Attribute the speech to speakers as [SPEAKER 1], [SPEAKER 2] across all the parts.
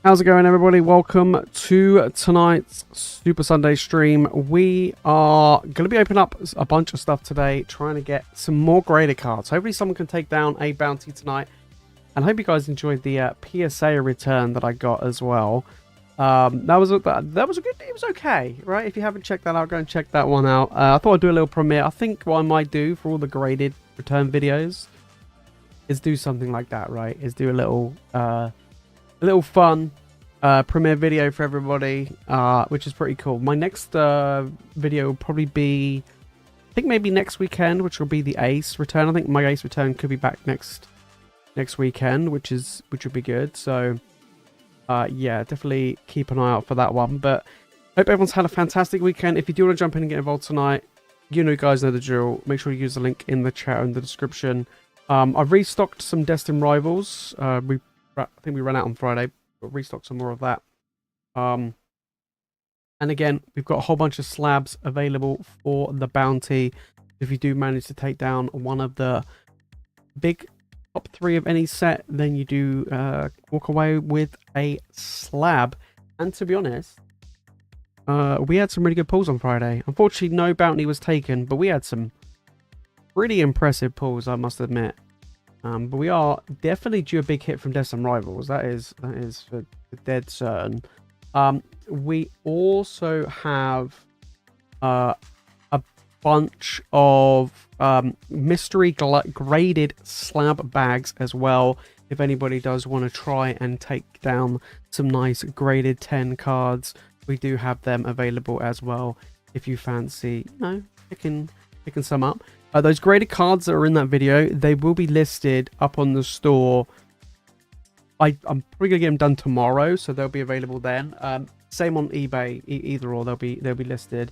[SPEAKER 1] How's it going, everybody? Welcome to tonight's Super Sunday stream. We are going to be opening up a bunch of stuff today, trying to get some more graded cards. Hopefully someone can take down a bounty tonight. And I hope you guys enjoyed the PSA return that I got as well. That was a good, it was okay, right? If you haven't checked that out, go and check that one out. I thought I'd do a little premiere. I think what I might do for all the graded return videos is do something like that, right? Is do a little fun premiere video for everybody, which is pretty cool. My next video will probably be, I think maybe next weekend, which will be the Ace return. I think my Ace return could be back next weekend, which would be good. So yeah, definitely keep an eye out for that one. But hope everyone's had a fantastic weekend. If you do want to jump in and get involved tonight, you guys know the drill. Make sure you use the link in the chat or in the description. I've restocked some Destined Rivals. I think we ran out on Friday. But restock some more of that. And again, we've got a whole bunch of slabs available for the bounty. If you do manage to take down one of the big top 3 of any set, then you do walk away with a slab. And to be honest, we had some really good pulls on Friday. Unfortunately, no bounty was taken, but we had some pretty impressive pulls, I must admit. But we are definitely due a big hit from Destined Rivals. That is for dead certain. We also have a bunch of mystery graded slab bags as well. If anybody does want to try and take down some nice graded 10 cards, we do have them available as well. If you fancy, picking some up. Those graded cards that are in that video, they will be listed up on the store. I'm probably gonna get them done tomorrow, so they'll be available then. Same on eBay, either or they'll be listed.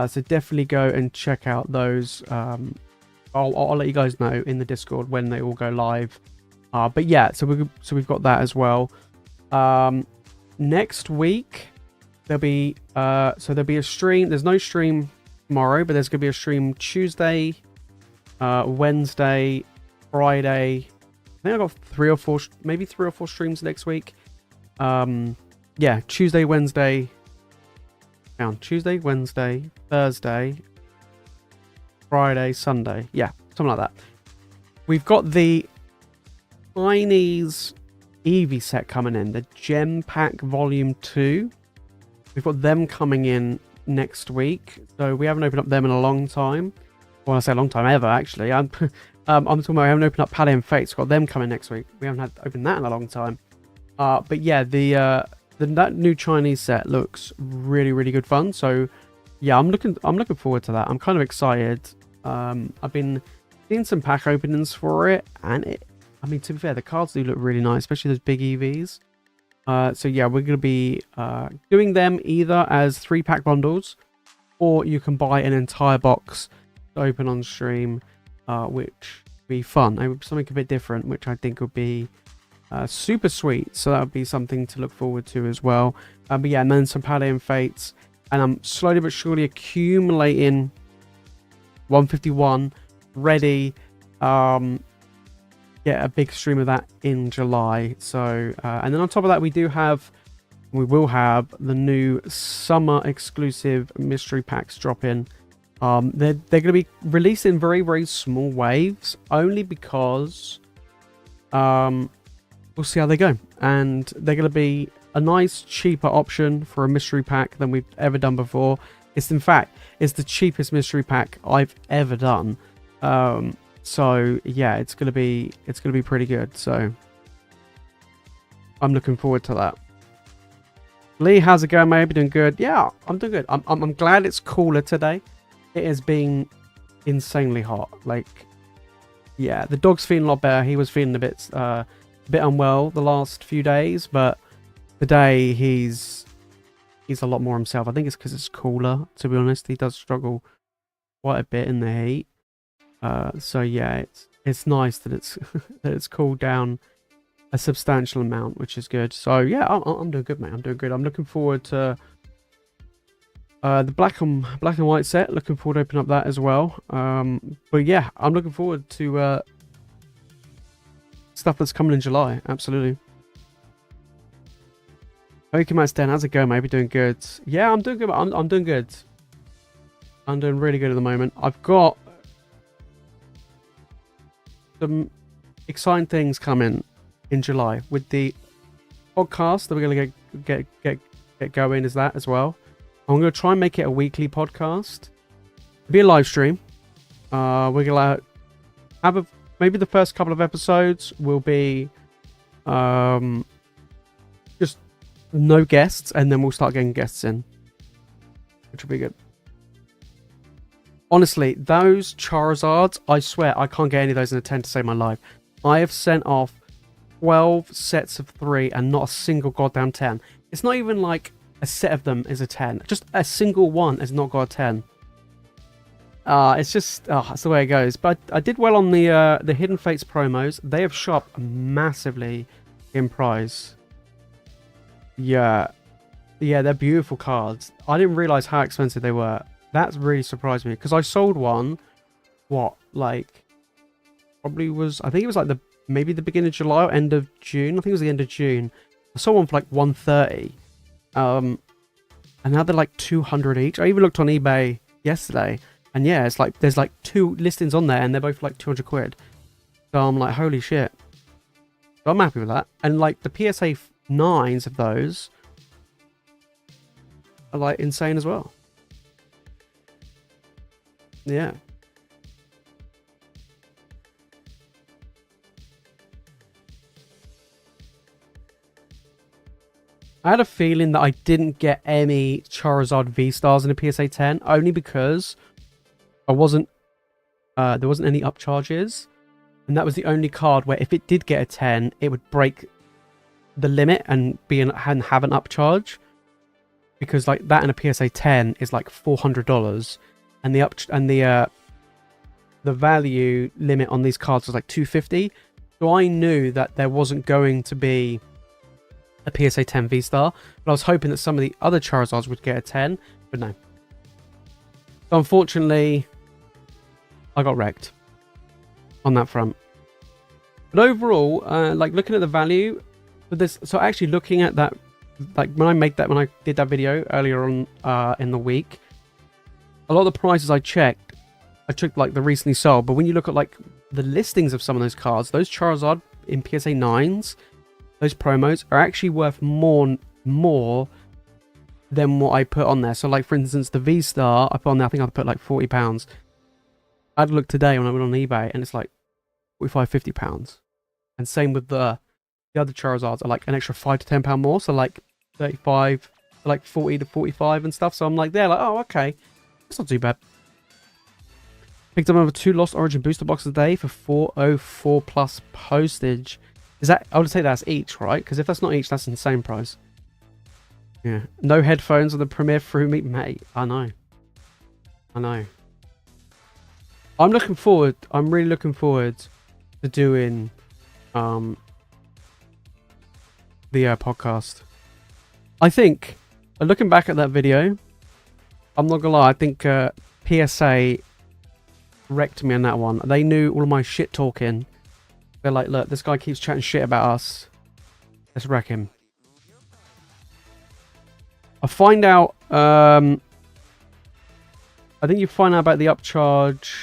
[SPEAKER 1] So definitely go and check out those. I'll let you guys know in the Discord when they all go live. But yeah, so we've got that as well. Next week there'll be a stream. There's no stream tomorrow, but there's gonna be a stream Tuesday, Wednesday, Friday. I think I got 3 or 4, maybe 3 or 4 streams next week. Yeah, Tuesday, Wednesday, Thursday, Friday, Sunday. Yeah, something like that. We've got the Chinese Eevee set coming in, the Gem Pack Volume 2. We've got them coming in next week, so we haven't opened up them in a long time. Well, I say a long time, ever actually. I'm talking about we haven't opened up Pally and Fates. Got them coming next week. We haven't had opened that in a long time. But yeah, that new Chinese set looks really good fun. So yeah, I'm looking forward to that. I'm kind of excited. I've been seeing some pack openings for it, and I mean, to be fair, the cards do look really nice, especially those big EVs. So yeah, we're going to be doing them either as 3-pack bundles, or you can buy an entire box to open on stream, which would be fun. Something a bit different, which I think would be super sweet. So that would be something to look forward to as well. But yeah, and then some Pally and Fates, and I'm slowly but surely accumulating 151 ready. Get a big stream of that in July. So and then on top of that, we will have the new summer exclusive mystery packs drop in. They're going to be released in very small waves, only because we'll see how they go, and they're going to be a nice cheaper option for a mystery pack than we've ever done before. It's the cheapest mystery pack I've ever done. So yeah, it's gonna be pretty good. So I'm looking forward to that. Lee, how's it going, mate? Hope you're doing good. Yeah, I'm doing good. I'm glad it's cooler today. It has been insanely hot. Like, yeah, the dog's feeling a lot better. He was feeling a bit unwell the last few days, but today he's a lot more himself. I think it's because it's cooler. To be honest, he does struggle quite a bit in the heat. So yeah, it's nice that it's that it's cooled down a substantial amount, which is good. So yeah, I'm doing good, mate. I'm doing good. I'm looking forward to the black and white set. Looking forward to open up that as well. But yeah, I'm looking forward to stuff that's coming in July. Absolutely. Pokemon Den, how's it going, mate? Doing good. Yeah, I'm doing good. I'm doing good. I'm doing really good at the moment. I've got some exciting things coming in July with the podcast that we're gonna get going. Is that as well? I'm gonna try and make it a weekly podcast. It'll be a live stream. We're gonna have maybe the first couple of episodes will be just no guests, and then we'll start getting guests in, which will be good. Honestly, those Charizards, I swear I can't get any of those in a 10 to save my life. I have sent off 12 sets of 3 and not a single goddamn 10. It's not even like a set of them is a 10. Just a single one has not got a 10. It's just, that's the way it goes. But I did well on the Hidden Fates promos. They have shot up massively in price. Yeah, they're beautiful cards. I didn't realize how expensive they were. That's really surprised me, because I sold one, like, probably was, I think it was like maybe the beginning of July or end of June. I think it was the end of June. I sold one for like 130. And now they're like 200 each. I even looked on eBay yesterday, and yeah, it's like there's like 2 listings on there, and they're both like 200 quid. So I'm like, holy shit. So I'm happy with that. And like the PSA 9s of those are like insane as well. Yeah. I had a feeling that I didn't get any Charizard V-Stars in a PSA 10, only because I wasn't, there wasn't any upcharges, and that was the only card where if it did get a 10, it would break the limit and have an upcharge, because like that in a PSA 10 is like $400, and the value limit on these cards was like $250. So I knew that there wasn't going to be a PSA 10 V-Star, but I was hoping that some of the other Charizards would get a 10, but no. So unfortunately, I got wrecked on that front. But overall, like looking at the value for this, so actually looking at that, like when I did that video earlier on in the week, a lot of the prices I checked like the recently sold, but when you look at like the listings of some of those cards, those Charizard in PSA 9s, those promos are actually worth more than what I put on there. So like for instance, the V-Star I put on there, I think I put like £40. I'd look today when I went on eBay and it's like 45, £50. And same with the other Charizards are like an extra £5 to £10 more, so like 35 to like 40 to 45 and stuff. So I'm like, they're like, oh okay, that's not too bad. Picked up over 2 Lost Origin booster boxes a day for 404 plus postage. Is that, I would say that's each, right? Because if that's not each, that's an insane price. Yeah. No headphones on the Premiere through me, mate. I know. I'm really looking forward to doing the podcast. I think, looking back at that video, I'm not gonna lie, I think PSA wrecked me on that one. They knew all of my shit talking. They're like, look, this guy keeps chatting shit about us. Let's wreck him. I find out, I think you find out about the upcharge.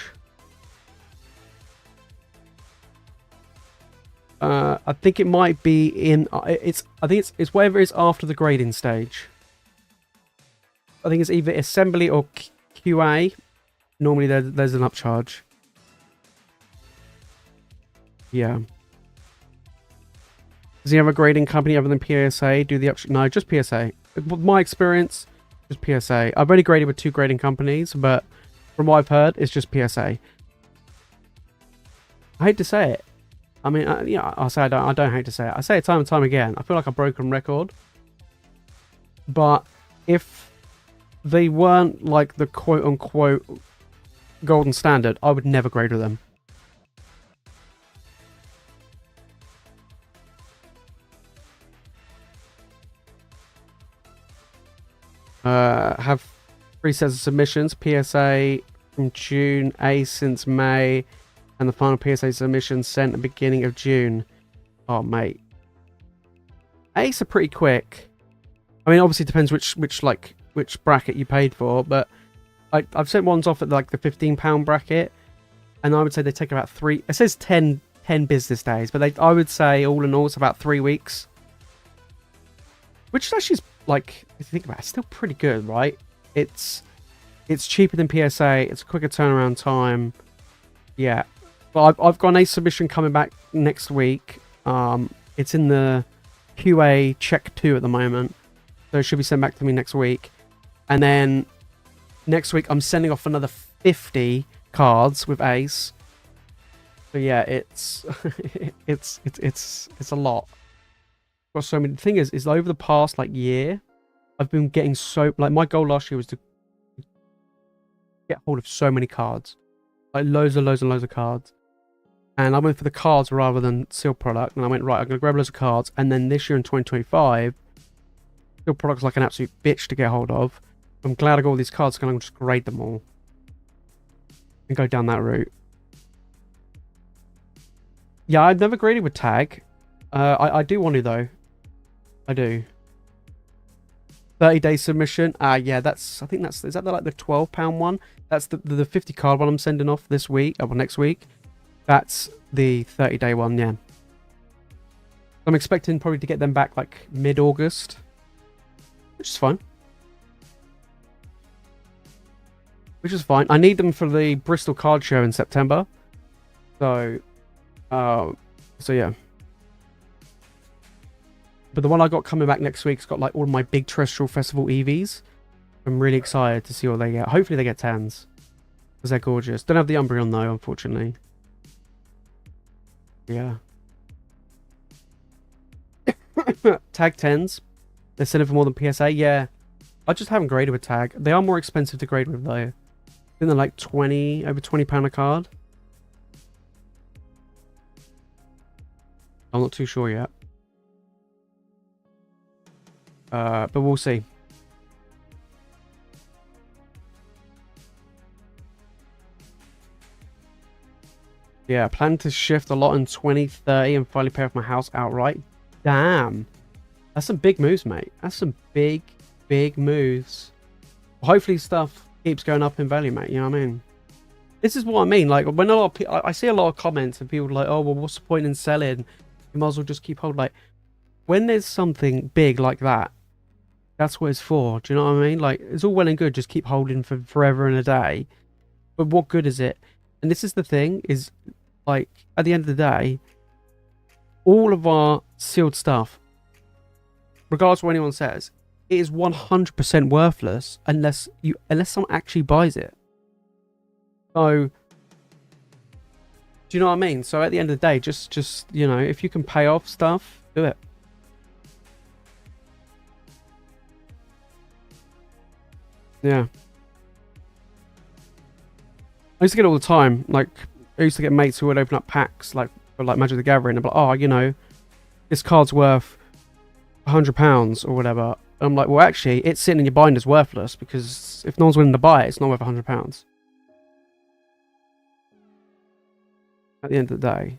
[SPEAKER 1] I think it might be in, I think it's whatever it is after the grading stage. I think it's either assembly or QA. Normally there's an upcharge. Yeah. Does he have a grading company other than PSA? Do the upcharge? No, just PSA. With my experience, just PSA. I've already graded with 2 grading companies, but from what I've heard, it's just PSA. I hate to say it. I mean, yeah, I'll say I don't hate to say it. I say it time and time again. I feel like a broken record. But if they weren't like the quote-unquote golden standard, I would never grade with them. Have 3 sets of submissions. PSA from June, A since May, and the final PSA submission sent at the beginning of June. Oh, mate. Ace are pretty quick. I mean, obviously it depends which bracket you paid for, but I've sent ones off at like the £15 bracket, and I would say they take about 3. It says 10 business days, but I would say all in all it's about 3 weeks, which is actually, like, if you think about it, it's still pretty good, right? It's cheaper than PSA. It's a quicker turnaround time. Yeah, but I've got an ace submission coming back next week. It's in the QA check 2 at the moment, so it should be sent back to me next week. And then next week I'm sending off another 50 cards with ace. So yeah, it's it's a lot. Got so many. The thing is over the past like year, I've been getting so, like, my goal last year was to get hold of so many cards, like loads of cards. And I went for the cards rather than sealed product. And I went, right, I'm going to grab loads of cards. And then this year in 2025, sealed product's like an absolute bitch to get hold of. I'm glad I got all these cards, because I'm going to just grade them all and go down that route. Yeah, I've never graded with tag. I do want to, though. I do. 30-day submission. Yeah, that's, I think that's, is that like the £12 one? That's the 50 card one I'm sending off this week, or next week. That's the 30-day one, yeah. I'm expecting probably to get them back like mid-August, which is fine. Which is fine. I need them for the Bristol card show in September. So yeah. But the one I got coming back next week's got like all of my big terrestrial festival EVs. I'm really excited to see what they get. Hopefully they get 10s, because they're gorgeous. Don't have the Umbreon though, unfortunately. Yeah. Tag 10s. They're selling for more than PSA. Yeah. I just haven't graded with tag. They are more expensive to grade with though. I think they're like over £20 a card. I'm not too sure yet. But we'll see. Yeah, plan to shift a lot in 2030 and finally pay off my house outright. Damn. That's some big moves, mate. That's some big moves. Hopefully stuff keeps going up in value, mate. You know what I mean? This is what I mean. Like, when a lot of people, I see a lot of comments and people are like, oh, well, what's the point in selling? You might as well just keep hold. Like, when there's something big like that, that's what it's for. Do you know what I mean? Like, it's all well and good, just keep holding for forever and a day. But what good is it? And this is the thing, is, like, at the end of the day, all of our sealed stuff, regardless of what anyone says, it is 100% worthless unless someone actually buys it. So, do you know what I mean? So at the end of the day, just you know, if you can pay off stuff, do it. Yeah. I used to get it all the time. Like, I used to get mates who would open up packs, like, for like Magic the Gathering, and be like, oh, you know, this card's worth £100 or whatever. And I'm like, well, actually, it's sitting in your binders worthless, because if no one's willing to buy it, it's not worth £100. At the end of the day.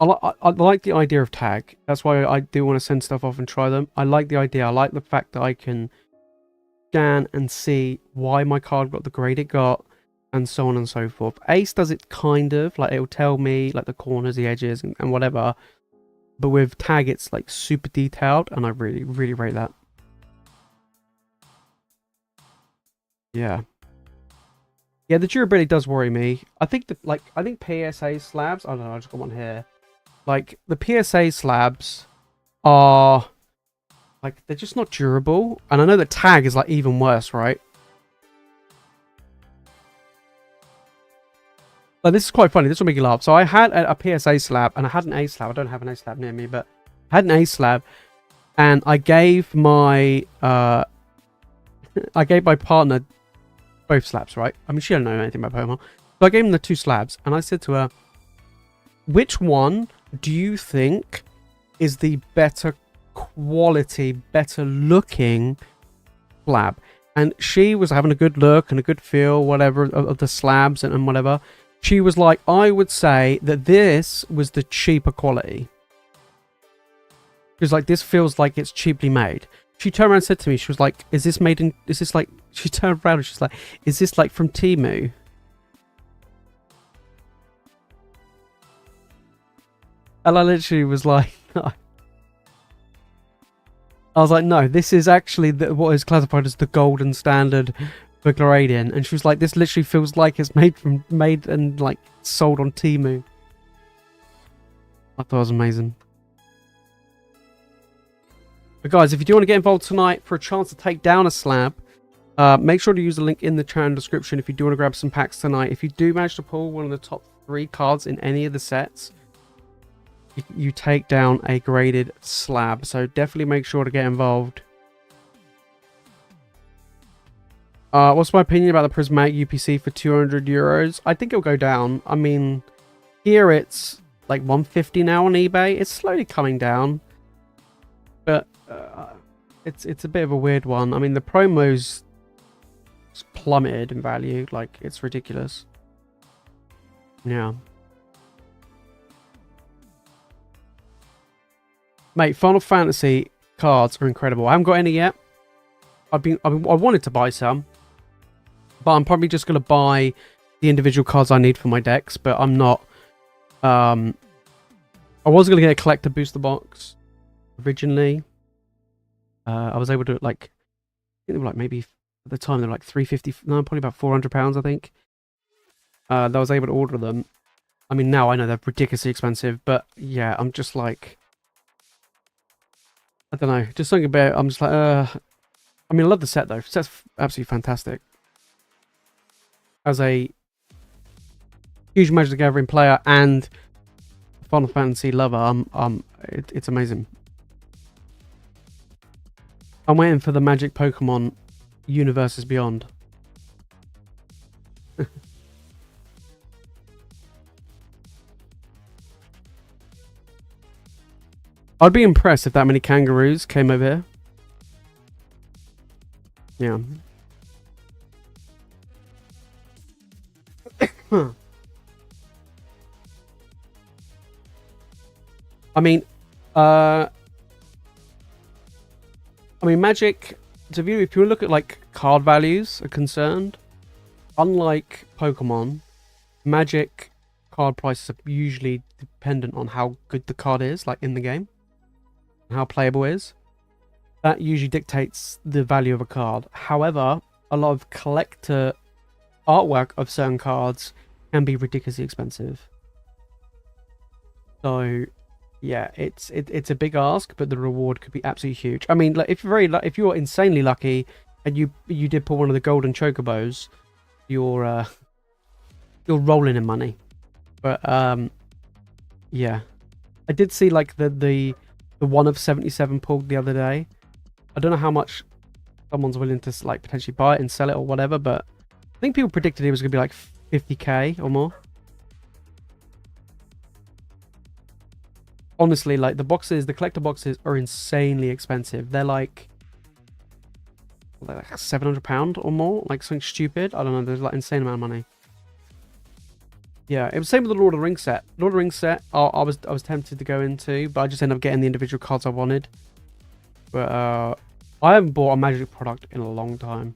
[SPEAKER 1] I like the idea of tag. That's why I do want to send stuff off and try them. I like the idea. I like the fact that I can scan and see why my card got the grade it got, and so on and so forth. Ace does it kind of, like, it'll tell me like the corners, the edges, and whatever. But with tag, it's like super detailed, and I really rate that. Yeah. Yeah, the durability does worry me. I think I think PSA slabs, I don't know, I just got one here. Like, the PSA slabs are, like, they're just not durable. And I know that tag is, like, even worse, right? Like, this is quite funny. This will make you laugh. So I had a PSA slab, and I had an A slab. I don't have an A slab near me, but I had an A slab. And I gave my, partner both slabs, right? I mean, she don't know anything about Pokemon. So I gave him the 2 slabs, and I said to her, which one do you think is the better quality, better looking slab? And she was having a good look and a good feel, whatever, of the slabs and whatever. She was like, I would say that this was the cheaper quality. She was like, this feels like it's cheaply made. She turned around and said to me, she was like, is this made in, is this like, she turned around and she's like, is this like from Temu? And I literally was like, no. I was like, no, this is actually what is classified as the golden standard for grading. And she was like, this literally feels like it's made and like sold on Temu. I thought it was amazing. But guys, if you do want to get involved tonight for a chance to take down a slab, make sure to use the link in the channel description if you do want to grab some packs tonight. If you do manage to pull one of the top 3 cards in any of the sets, you take down a graded slab. So definitely make sure to get involved. What's my opinion about the prismatic UPC for 200 euros? I think it'll go down. I mean, here it's like 150 now on eBay. It's slowly coming down. But it's a bit of a weird one. I mean, the promos plummeted in value. Like, it's ridiculous. Yeah. Mate, Final Fantasy cards are incredible. I haven't got any yet. I wanted to buy some, but I'm probably just going to buy the individual cards I need for my decks. But I'm not. I was going to get a collector booster box originally. I was able to, like, I think they were like, maybe at the time they were like 350. No, probably about £400, I think. That I was able to order them. I mean, now I know they're ridiculously expensive, but yeah, I'm just like, I don't know, just something about, I'm just like, I mean, I love the set though. The set's absolutely fantastic. As a huge Magic the Gathering player and Final Fantasy lover, it's amazing. I'm waiting for the Magic Pokemon Universes Beyond. I'd be impressed if that many kangaroos came over here. Yeah. I mean, Magic, so if you look at like card values are concerned, unlike Pokemon, Magic card prices are usually dependent on how good the card is, like in the game, and how playable it is. That usually dictates the value of a card. However, a lot of collector artwork of certain cards can be ridiculously expensive. So yeah, it's a big ask, but the reward could be absolutely huge. I mean, like if you're insanely lucky and you did pull one of the golden chocobos, you're rolling in money. But yeah, I did see like the one of 77 pulled the other day. I don't know how much someone's willing to like potentially buy it and sell it or whatever, but I think people predicted it was gonna be like 50k or more. Honestly, like the collector boxes are insanely expensive. They're like £700 or more, like something stupid. I don't know. There's like insane amount of money. Yeah, it was the same with the Lord of the Rings set. Lord of the Rings set, I was tempted to go into, but I just ended up getting the individual cards I wanted. But I haven't bought a Magic product in a long time,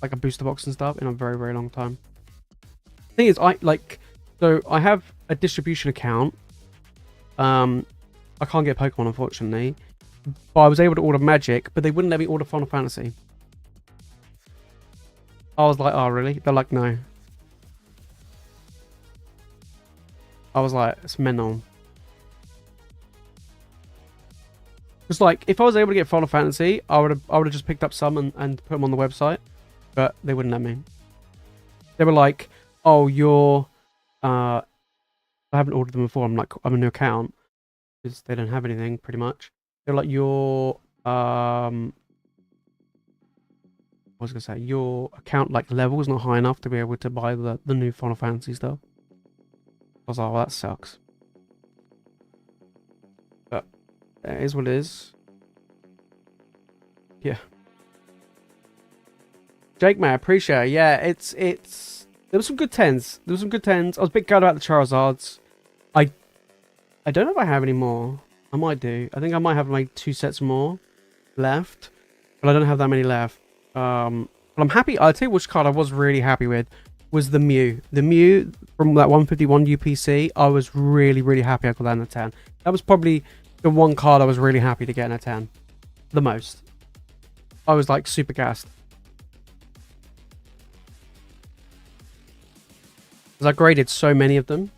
[SPEAKER 1] like a booster box and stuff, in a very, very long time. The thing is, I have a distribution account. I can't get Pokemon, unfortunately, but I was able to order Magic, but they wouldn't let me order Final Fantasy. I was like, oh really? They're like, no. I was like, it's mental. It's like, if I was able to get Final Fantasy, I would have just picked up some and put them on the website, but they wouldn't let me. They were like, oh, I haven't ordered them before. I'm like, I'm a new account, because they don't have anything, pretty much. They're like, your your account like level is not high enough to be able to buy the new Final Fantasy stuff. I was like, well, that sucks. But it is what it is. Yeah. Jake, man, I appreciate it. Yeah, it's there were some good 10s. I was a bit gutted about the Charizards. I don't know if I have any more. I might do. I think I might have like 2 sets more left, but I don't have that many left. But I'm happy. I'll tell you which card I was really happy with was the Mew. The Mew from that 151 UPC. I was really, really happy I got that in a 10. That was probably the one card I was really happy to get in a 10. The most. I was like super gassed. Because I graded so many of them.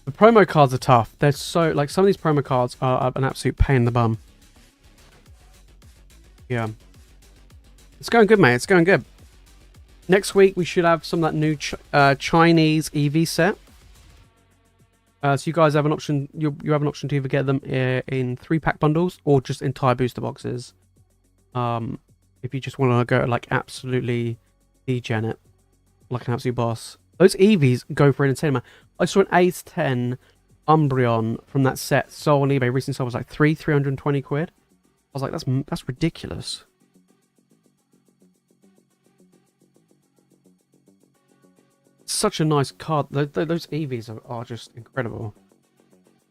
[SPEAKER 1] The promo cards are tough. They're so, like, some of these promo cards are an absolute pain in the bum. Yeah. It's going good, mate. It's going good. Next week, we should have some of that new Chinese EV set. So you guys have an option. You have an option to either get them in 3-pack bundles or just entire booster boxes. If you just want to go like absolutely degen it, like an absolute boss. Those EVs go for an insane amount. I saw an Ace 10 Umbreon from that set sold on eBay. Recently sold was like 320 quid. I was like, that's ridiculous. Such a nice card. Those EVs are just incredible.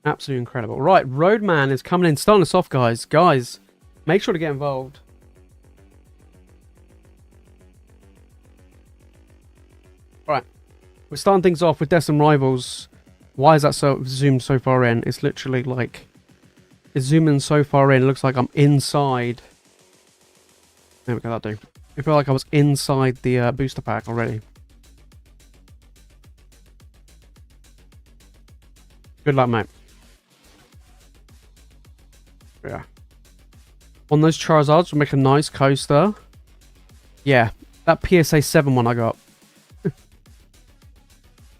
[SPEAKER 1] Absolutely incredible. Right, Roadman is coming in. Starting us off, guys. Guys, make sure to get involved. Right. We're starting things off with Destin Rivals. Why is that so zoomed so far in? It's literally like... It's zooming so far in. It looks like I'm inside. There we go, that'll do. I feel like I was inside the booster pack already. Good luck, mate. Yeah. On those Charizards, we'll make a nice coaster. Yeah, that PSA 7 one I got.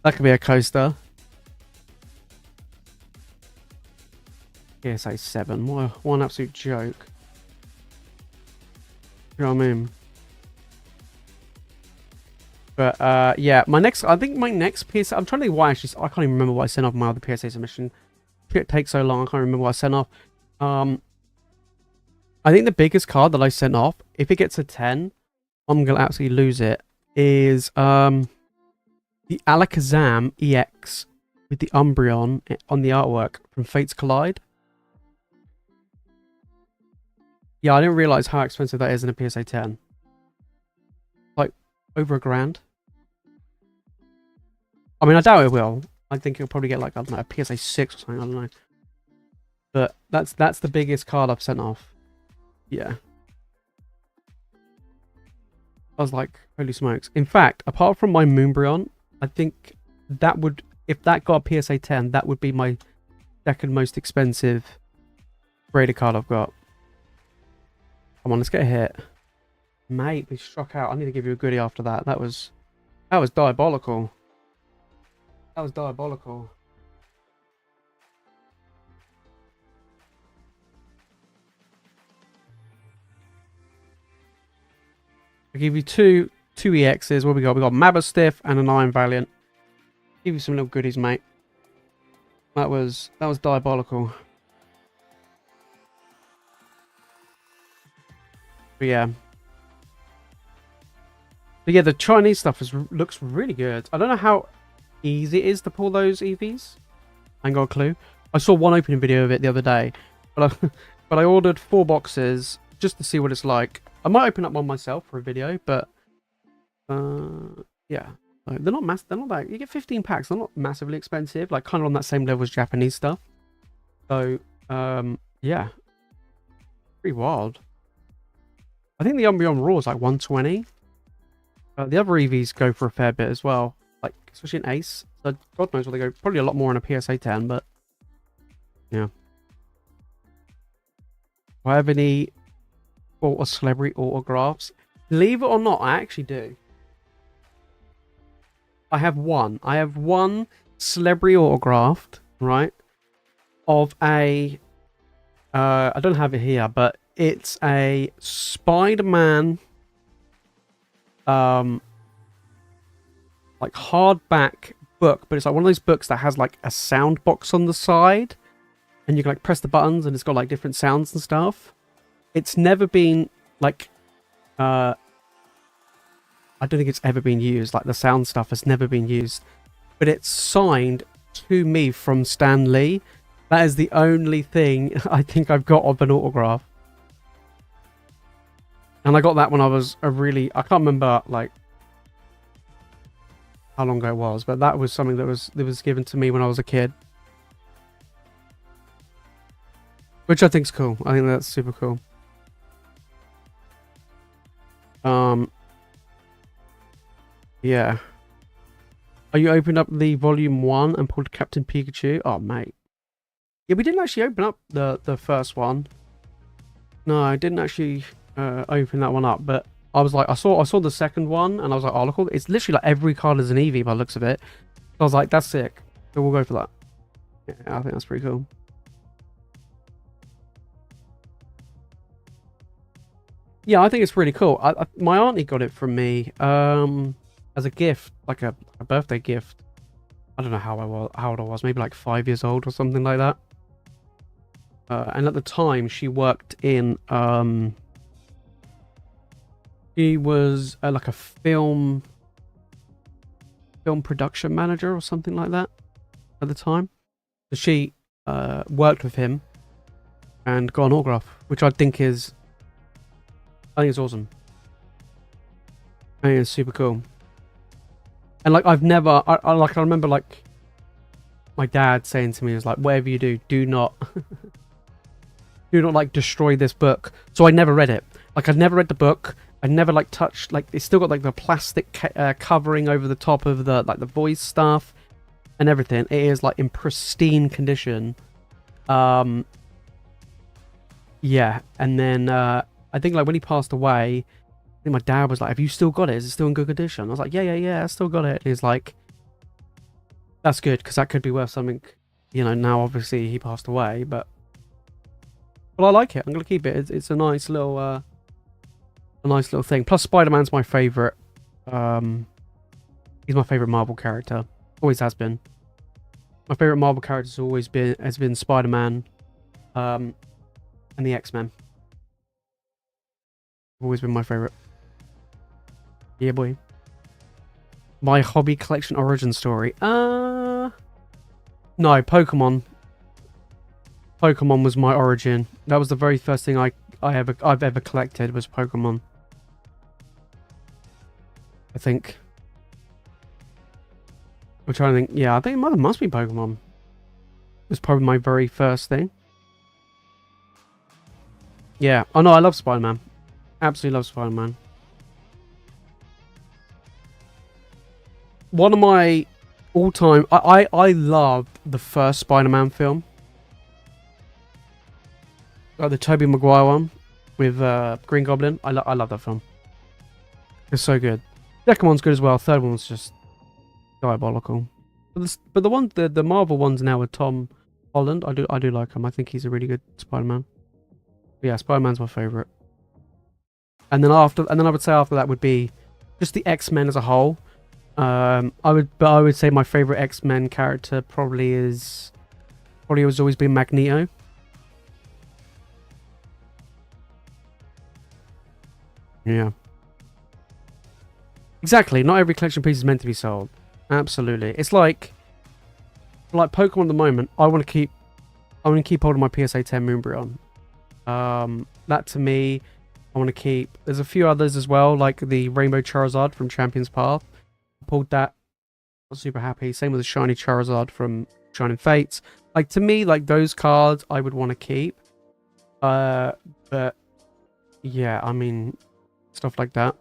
[SPEAKER 1] That could be a coaster. PSA 7. What an absolute joke. You know what I mean? But yeah, I think my next PSA, I'm trying to think why actually, I can't even remember what I sent off my other PSA submission. It takes so long, I can't remember what I sent off. I think the biggest card that I sent off, if it gets a 10, I'm gonna absolutely lose it, is the Alakazam EX with the Umbreon on the artwork from Fates Collide. Yeah, I didn't realize how expensive that is in a PSA 10. Like, over $1,000. I mean, I doubt it will. I think it'll probably get like, I don't know, a PSA 6 or something, I don't know. But that's the biggest card I've sent off. Yeah. I was like, holy smokes. In fact, apart from my Moonbreon, I think that would, if that got a PSA 10, that would be my second most expensive graded card I've got. Come on, let's get a hit. Mate, we struck out. I need to give you a goodie after that. That was diabolical. That was diabolical. I give you two EXs. What we got? We got Mabastiff and an Iron Valiant. Give you some little goodies, mate. That was diabolical. But yeah. But yeah, the Chinese stuff looks really good. I don't know how easy it is to pull those EVs. I ain't got a clue. I saw one opening video of it the other day, but I ordered 4 boxes just to see what it's like. I might open up one myself for a video, but yeah, they're not that. You get 15 packs. They're not massively expensive. Like kind of on that same level as Japanese stuff. So yeah, pretty wild. I think the Umbreon Raw is like 120. The other EVs go for a fair bit as well, like especially an Ace. So God knows what they go. Probably a lot more in a PSA 10, but yeah. Do I have any or celebrity autographs? Believe it or not, I actually do. I have one. I have one celebrity autographed, right? Of a I don't have it here, but it's a Spider-Man like hardback book, but it's like one of those books that has like a sound box on the side and you can like press the buttons and it's got like different sounds and stuff. It's never been like I don't think it's ever been used. Like the sound stuff has never been used, but it's signed to me from Stan Lee. That is the only thing I think I've got of an autograph. And I got that when I was I can't remember like how long ago it was, but that was something that was given to me when I was a kid. Which I think's cool. I think that's super cool. Yeah. Oh, you opened up the volume 1 and pulled Captain Pikachu? Oh, mate. Yeah, we didn't actually open up the first one. No, I didn't actually open that one up, but I was like, I saw the second one, and I was like, oh, look, it's literally like every card is an Eevee by the looks of it. So I was like, that's sick. So we'll go for that. Yeah, I think that's pretty cool. Yeah, I think it's really cool. My auntie got it from me as a gift, like a birthday gift. I don't know how old I was, maybe like 5 years old or something like that. And at the time, she worked in she was like a film production manager or something like that at the time. So she worked with him and got an autograph, which I think is awesome. I think it's super cool. And like I've never I remember like my dad saying to me, is like, whatever you do, do not like destroy this book. So I never read it. Like I'd never read the book. I never like touched, like it's still got like the plastic covering over the top of the like the voice stuff and everything. It is like in pristine condition. Yeah, and then I think like when he passed away, I think my dad was like, have you still got it? Is it still in good condition? I was like, yeah, I still got it. And he's like, that's good, because that could be worth something, you know. Now obviously he passed away, but I like it. I'm gonna keep it. It's a nice little thing. Plus Spider-Man's my favorite. He's my favorite Marvel character. Always has been. My favorite Marvel character has been Spider-Man, and the X-Men. Always been my favorite. Yeah, boy. My hobby collection origin story. No, Pokemon. Pokemon was my origin. That was the very first thing I've ever collected was Pokemon. I think. I'm trying to think. Yeah, I think it must be Pokemon. It was probably my very first thing. Yeah. Oh no, I love Spider-Man. Absolutely love Spider-Man. One of my all-time... I loved the first Spider-Man film. Like the Tobey Maguire one with Green Goblin. I love that film. It's so good. Second one's good as well. Third one's just diabolical. But the Marvel ones now with Tom Holland, I do like him. I think he's a really good Spider-Man. Yeah, Spider-Man's my favorite. And then I would say after that would be just the X-Men as a whole. I would say my favorite X-Men character probably has always been Magneto. Yeah. Exactly. Not every collection piece is meant to be sold. Absolutely. It's like Pokemon at the moment. I want to keep hold of my PSA 10 Moonbreon. That to me, I want to keep. There's a few others as well, like the Rainbow Charizard from Champion's Path. I pulled that. I was super happy. Same with the Shiny Charizard from Shining Fates. Like to me, like those cards I would want to keep. But yeah, I mean, stuff like that.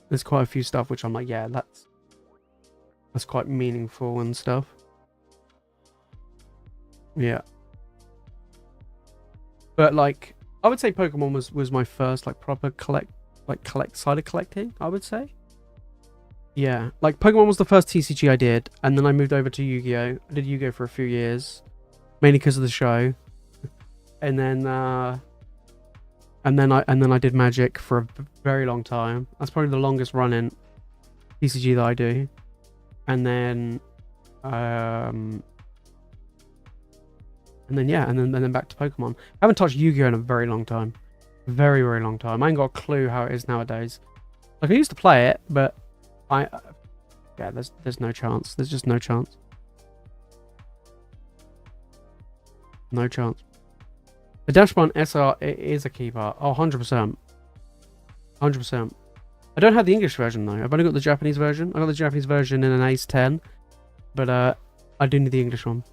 [SPEAKER 1] There's quite a few stuff which I'm like, yeah, that's quite meaningful and stuff. Yeah. But like, I would say Pokemon was my first like proper side of collecting, I would say. Yeah, like Pokemon was the first TCG I did, and then I moved over to Yu-Gi-Oh! I did Yu-Gi-Oh! For a few years, mainly because of the show. And then I did Magic for a very long time. That's probably the longest running TCG that I do. And then back to Pokemon. I haven't touched Yu-Gi-Oh! In a very long time. Very, very long time. I ain't got a clue how it is nowadays. Like I used to play it, but there's no chance. There's just no chance. No chance. The Dashbond SR is a keeper. Oh, 100%. 100%. I don't have the English version though. I've only got the Japanese version. I got the Japanese version in an Ace 10. But I do need the English one.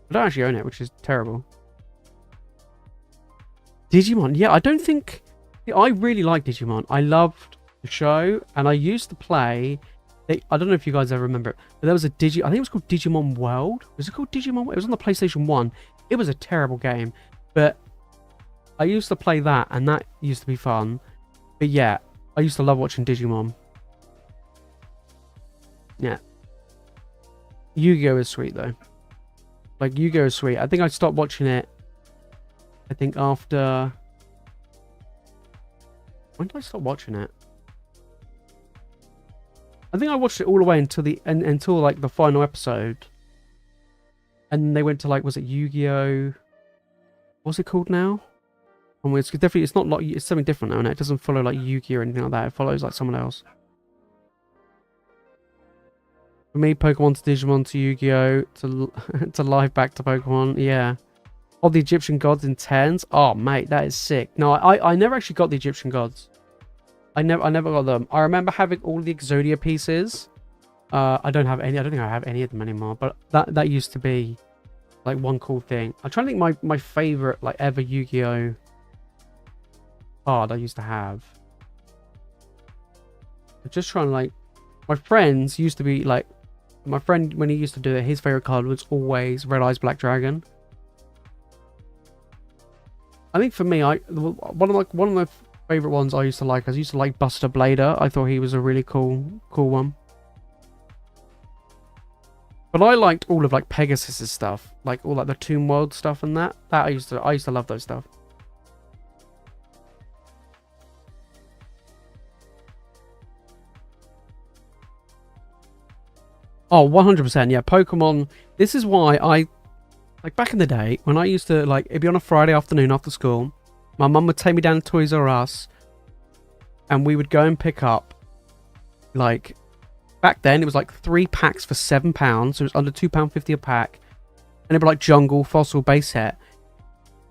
[SPEAKER 1] I don't actually own it, which is terrible. Digimon. Yeah, I don't think... I really like Digimon. I loved the show, and I used to play... I don't know if you guys ever remember it, but there was a I think it was called Digimon World. Was it called Digimon? It was on the PlayStation 1. It was a terrible game, but I used to play that, and that used to be fun. But yeah, I used to love watching Digimon. Yeah. Yu-Gi-Oh! Is sweet, though. Like, Yu-Gi-Oh! Is sweet. I think I stopped watching it, I think after... When did I stop watching it? I think I watched it all the way until like the final episode. And they went to like, was it Yu-Gi-Oh? What's it called now? I mean, it's definitely, it's not like, it's something different now, and it doesn't follow like Yu-Gi-Oh! Or anything like that. It follows like someone else. For me, Pokemon to Digimon to Yu-Gi-Oh! To live back to Pokemon, yeah. Oh, the Egyptian gods in 10s? Oh, mate, that is sick. No, I never actually got the Egyptian gods. I never got them. I remember having all the Exodia pieces. I don't have any. I don't think I have any of them anymore. But that used to be like one cool thing. I'm trying to think my favorite like ever Yu-Gi-Oh! Card I used to have. I'm just trying to like... My friends used to be like... My friend, when he used to do it, his favorite card was always Red Eyes Black Dragon. I think for me, one of my favorite ones I used to like Buster Blader. I thought he was a really cool one. But I liked all of like Pegasus's stuff, like all like the Tomb World stuff and that. I used to love those stuff. Oh, 100%. Yeah, Pokemon. This is why like back in the day when I used to like, it'd be on a Friday afternoon after school. My mum would take me down to Toys R Us, and we would go and pick up, like, back then it was like 3 packs for £7, so it was under £2.50 a pack, and it'd be like Jungle, Fossil, Base Set.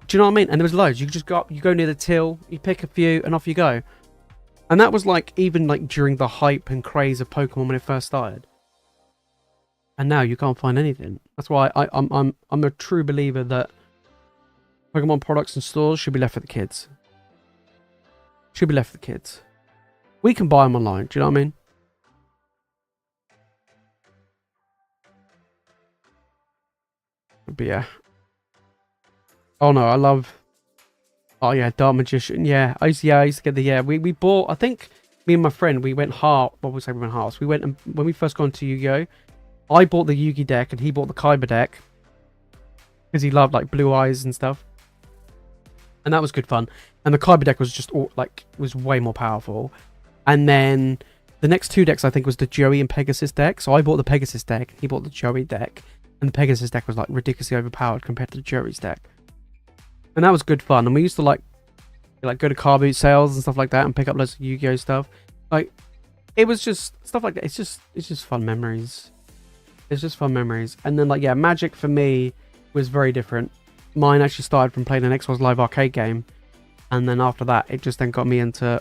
[SPEAKER 1] Do you know what I mean? And there was loads. You could just go up, you go near the till, you pick a few, and off you go. And that was like even like during the hype and craze of Pokemon when it first started. And now you can't find anything. That's why I'm a true believer that Pokemon products in stores should be left for the kids. Should be left for the kids. We can buy them online. Do you know what I mean? But yeah. Oh no, I love... Oh yeah, Dark Magician. Yeah, I used to get the... Yeah, we bought... I think me and my friend, we went half... What was I? We went halves. We went... And when we first got into Yu-Gi-Oh! I bought the Yugi deck and he bought the Kaiba deck. Because he loved like Blue Eyes and stuff. And that was good fun. And the Kaiba deck was just all, like, was way more powerful. And then the next 2 decks I think was the Joey and Pegasus deck. So I bought the Pegasus deck. He bought the Joey deck. And the Pegasus deck was like ridiculously overpowered compared to the Joey's deck. And that was good fun. And we used to like go to car boot sales and stuff like that and pick up loads of Yu-Gi-Oh stuff. Like, it was just stuff like that. It's just fun memories. It's just fun memories. And then like, yeah, Magic for me was very different. Mine actually started from playing an Xbox Live Arcade game. And then after that, it just then got me into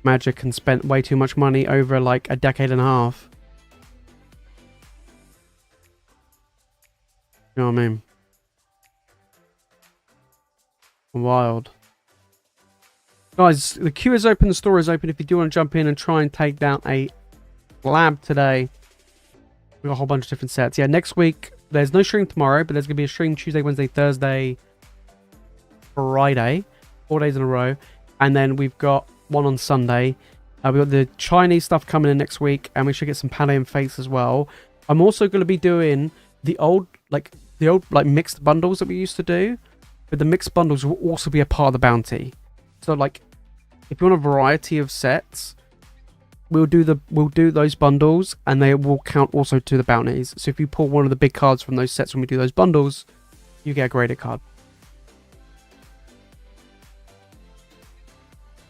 [SPEAKER 1] Magic and spent way too much money over like a decade and a half. You know what I mean? Wild. Guys, the queue is open, the store is open. If you do want to jump in and try and take down a lab today, we've got a whole bunch of different sets. Yeah, next week, there's no stream tomorrow, but there's going to be a stream Tuesday, Wednesday, Thursday, Friday. 4 days in a row. And then we've got one on Sunday. We've got the Chinese stuff coming in next week, and we should get some Pale and Face as well. I'm also going to be doing the old mixed bundles that we used to do. But the mixed bundles will also be a part of the bounty. So like, if you want a variety of sets, we'll do those bundles, and they will count also to the bounties. So if you pull one of the big cards from those sets when we do those bundles, you get a graded card.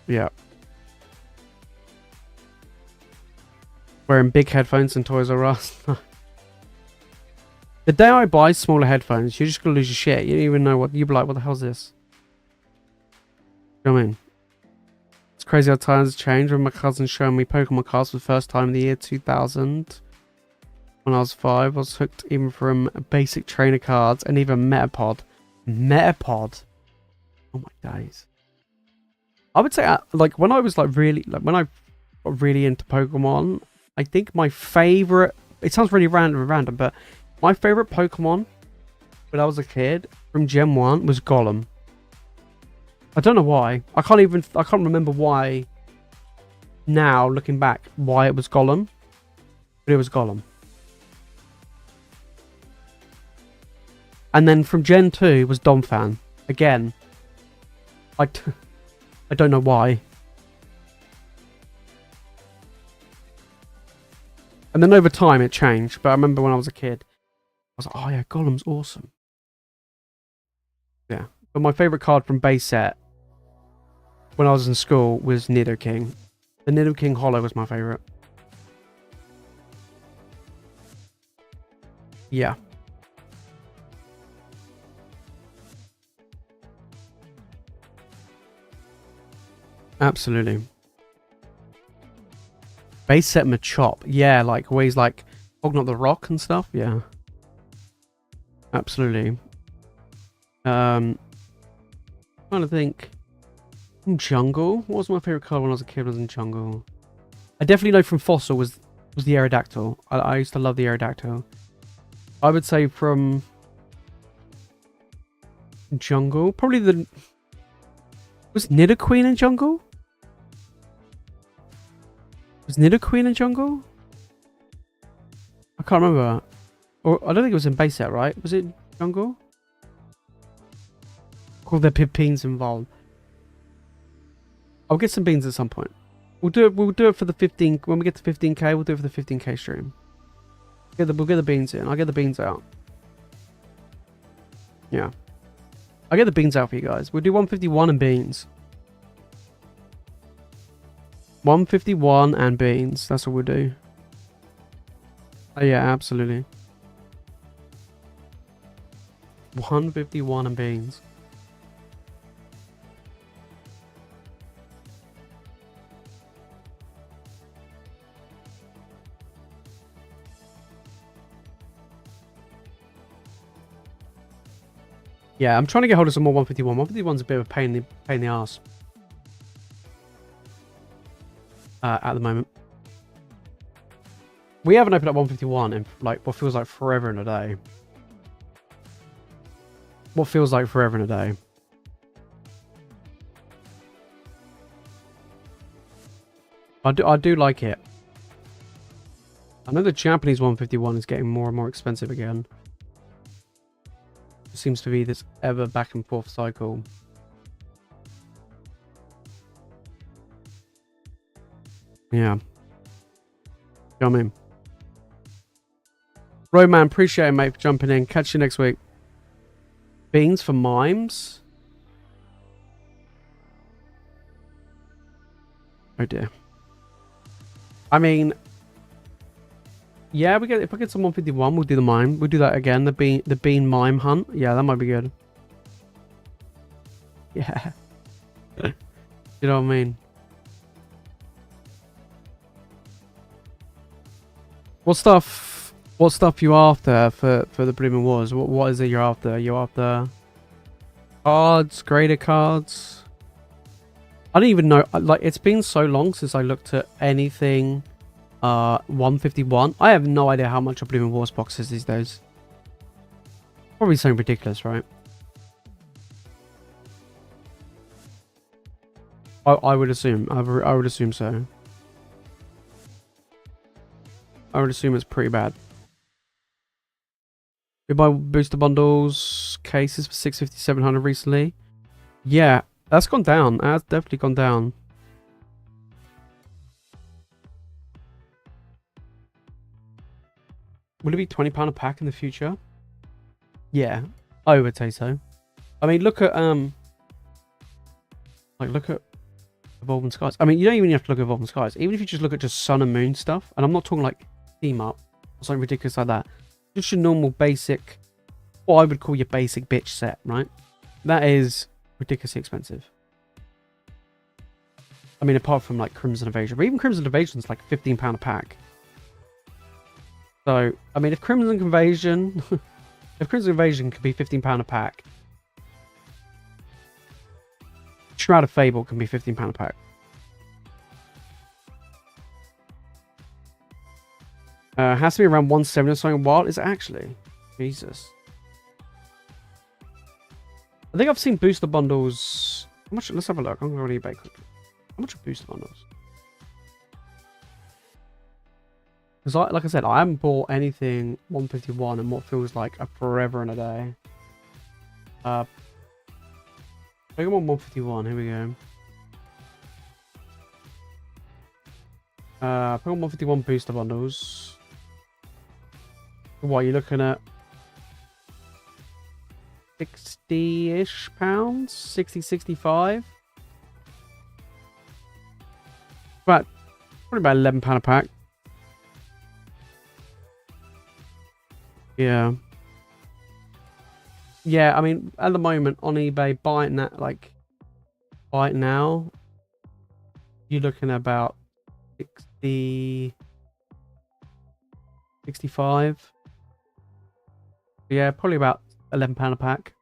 [SPEAKER 1] Yeah. Wearing big headphones and Toys R Us. The day I buy smaller headphones, you're just gonna lose your shit. You don't even know what... You'll be like, what the hell's this? You know what I mean? It's crazy how times change. When my cousin showed me Pokemon cards for the first time in the year 2000. When I was 5, I was hooked even from basic trainer cards and even Metapod. Metapod? Oh my days. I would say, like, when I was, like, really... Like, when I got really into Pokemon, I think my favorite... It sounds really random, but my favorite Pokemon when I was a kid from Gen 1 was Golem. I don't know why. I can't remember why now, looking back, why it was Golem. But it was Golem. And then from Gen 2 was Donphan. Again. I don't know why. And then over time it changed. But I remember when I was a kid, I was like, oh yeah, Golem's awesome. Yeah. But my favourite card from base set when I was in school was Nidoking. The Nidoking Holo was my favourite. Yeah. Absolutely. Base set Machop. Yeah, like where he's like hogging up the rock and stuff. Yeah. Absolutely. Trying to think. Jungle? What was my favourite card when I was a kid? When I was in Jungle. I definitely know from Fossil was the Aerodactyl. I used to love the Aerodactyl. I would say from Jungle, probably the... Was Nidoqueen in Jungle? Was Nidoqueen in Jungle? I can't remember. Or I don't think it was in base set, right? Was it Jungle? Or there beans involved. I'll get some beans at some point. We'll do it for the 15 when we get to 15k, we'll do it for the 15k stream. We'll get the beans in. I'll get the beans out. Yeah. I'll get the beans out for you guys. We'll do 151 and beans. 151 and beans. That's what we'll do. Oh yeah, absolutely. 151 and beans. Yeah, I'm trying to get hold of some more 151. 151's a bit of a pain in the ass. At the moment. We haven't opened up 151 in like what feels like forever and a day. What feels like forever and a day. I do like it. I know the Japanese 151 is getting more and more expensive again. It seems to be this ever back and forth cycle. Yeah. You know what I mean? Roman, appreciate it, mate, for jumping in. Catch you next week. Beans for mimes? Oh dear. I mean, yeah, if I get some 151, we'll do the mime. We'll do that again. The bean mime hunt. Yeah, that might be good. Yeah. You know what I mean? What stuff you after for the Blooming Wars? What is it you're after? You're after cards, graded cards? I don't even know. Like, it's been so long since I looked at anything 151. I have no idea how much a Blooming Wars box is these days. Probably something ridiculous, right? I would assume. I would assume so. I would assume it's pretty bad. We buy booster bundles cases for 650, 700 recently. Yeah, that's gone down. That's definitely gone down. Will it be £20 a pack in the future? Yeah, I would say so. I mean, look at look at Evolving Skies. I mean, you don't even have to look at Evolving Skies. Even if you just look at just Sun and Moon stuff, and I'm not talking like team up or something ridiculous like that. Just your normal basic, what I would call your basic bitch set, right? That is ridiculously expensive. I mean, apart from like Crimson Invasion, but even Crimson Invasion is like £15 a pack. So, I mean, if Crimson Invasion, if Crimson Invasion could be £15 a pack, Shroud of Fable can be £15 a pack. Has to be around 170 or something. What is it actually? Jesus. I think I've seen booster bundles. How much? Let's have a look. I'm going to eBay quickly. How much are booster bundles? Because, like I said, I haven't bought anything 151 in what feels like a forever and a day. Pokemon 151. Here we go. Pokemon 151 booster bundles. What are you looking at? 60-ish pounds? 60, 65? But probably about £11 a pack. Yeah. Yeah, I mean, at the moment on eBay, buy it now, you're looking at about 60, 65. Yeah, probably about £11 a pack.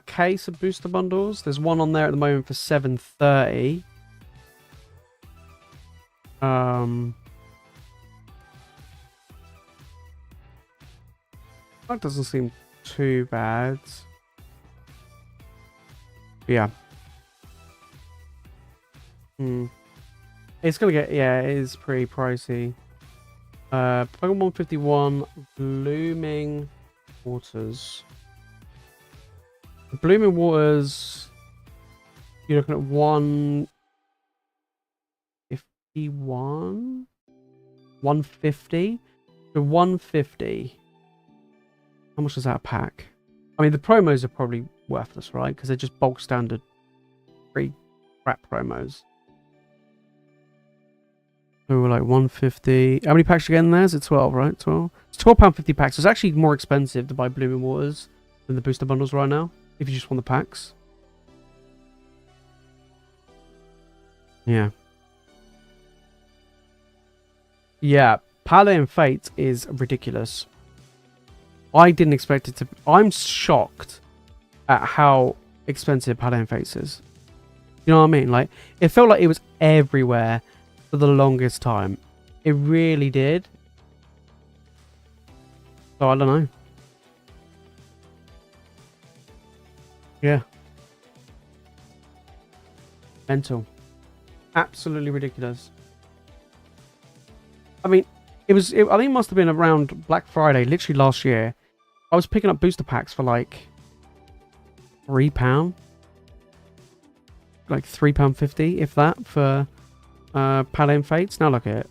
[SPEAKER 1] Case of booster bundles. There's one on there at the moment for $7.30. That doesn't seem too bad. Yeah. It's gonna get, yeah, it is pretty pricey. Pokemon 151 Blooming Waters. Blooming Waters, you're looking at 151, 150 to 150. How much is that a pack? I mean, the promos are probably worthless, right? Because they're just bulk standard free crap promos. So we're like 150. How many packs are getting there? Is it 12, right? 12? It's £12.50 packs. So it's actually more expensive to buy Blooming Waters than the booster bundles right now, if you just want the packs. Yeah. Yeah. Paladin Fate is ridiculous. I didn't expect it to... I'm shocked at how expensive Paladin Fate is. You know what I mean? Like, it felt like it was everywhere for the longest time. It really did. So I don't know. Yeah. Mental. Absolutely ridiculous. I mean, I think it must have been around Black Friday, literally last year. I was picking up booster packs for like £3. Like £3.50, if that, for Paladin Fates. Now look at it.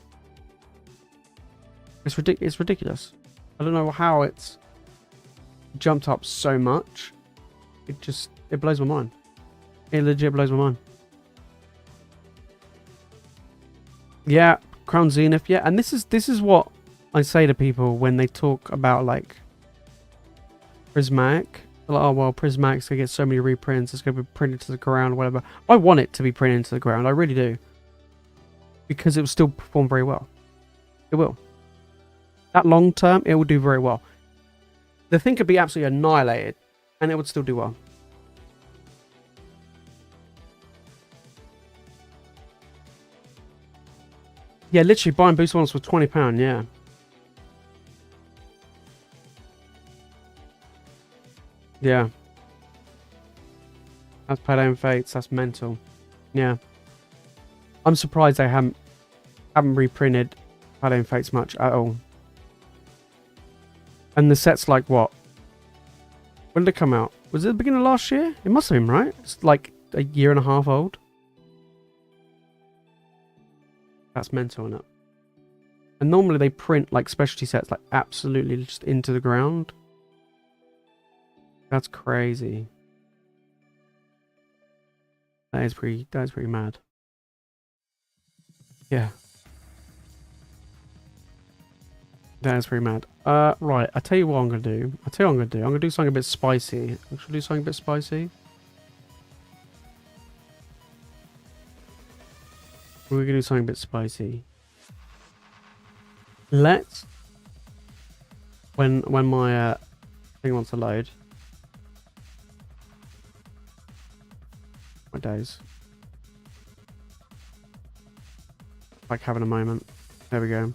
[SPEAKER 1] It's ridiculous. I don't know how it's jumped up so much. It blows my mind. It legit blows my mind. Yeah, Crown Zenith, yeah. And this is what I say to people when they talk about like Prismatic. Like, oh well, Prismatic's gonna get so many reprints, it's gonna be printed to the ground or whatever. I want it to be printed into the ground, I really do. Because it will still perform very well. It will. That long term, it will do very well. The thing could be absolutely annihilated, and it would still do well. Yeah, literally buying booster ones for £20, yeah. Yeah. That's Paladin Fates, that's mental. Yeah. I'm surprised they haven't reprinted Paladin Fates much at all. And the set's like what? When did it come out? Was it the beginning of last year? It must have been, right? It's like a year and a half old. That's mental, isn't it? And normally they print like specialty sets like absolutely just into the ground. That's crazy. That is pretty mad. Yeah. That is pretty mad. Right. I tell you what I'm gonna do. I tell you what I'm gonna do. I'm gonna do something a bit spicy. I should do something a bit spicy. We're gonna do something a bit spicy. Let's when my thing wants to load. My days. Like having a moment. There we go.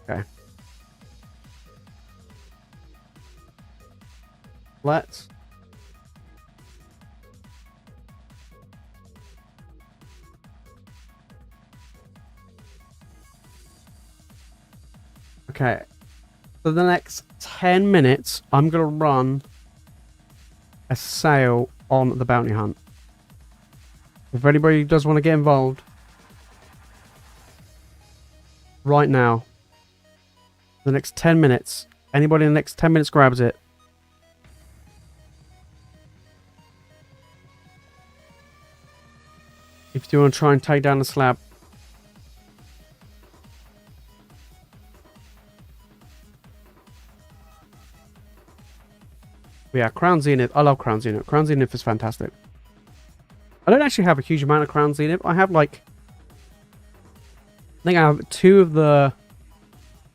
[SPEAKER 1] Okay. Let's okay. For the next 10 minutes, I'm gonna run a sale on the bounty hunt. If anybody does want to get involved, right now, the next 10 minutes, anybody in the next 10 minutes grabs it. If you do want to try and take down the slab. Yeah, Crown Zenith. I love Crown Zenith. Crown Zenith is fantastic. I don't actually have a huge amount of Crown Zenith. I have like... I think I have 2 of the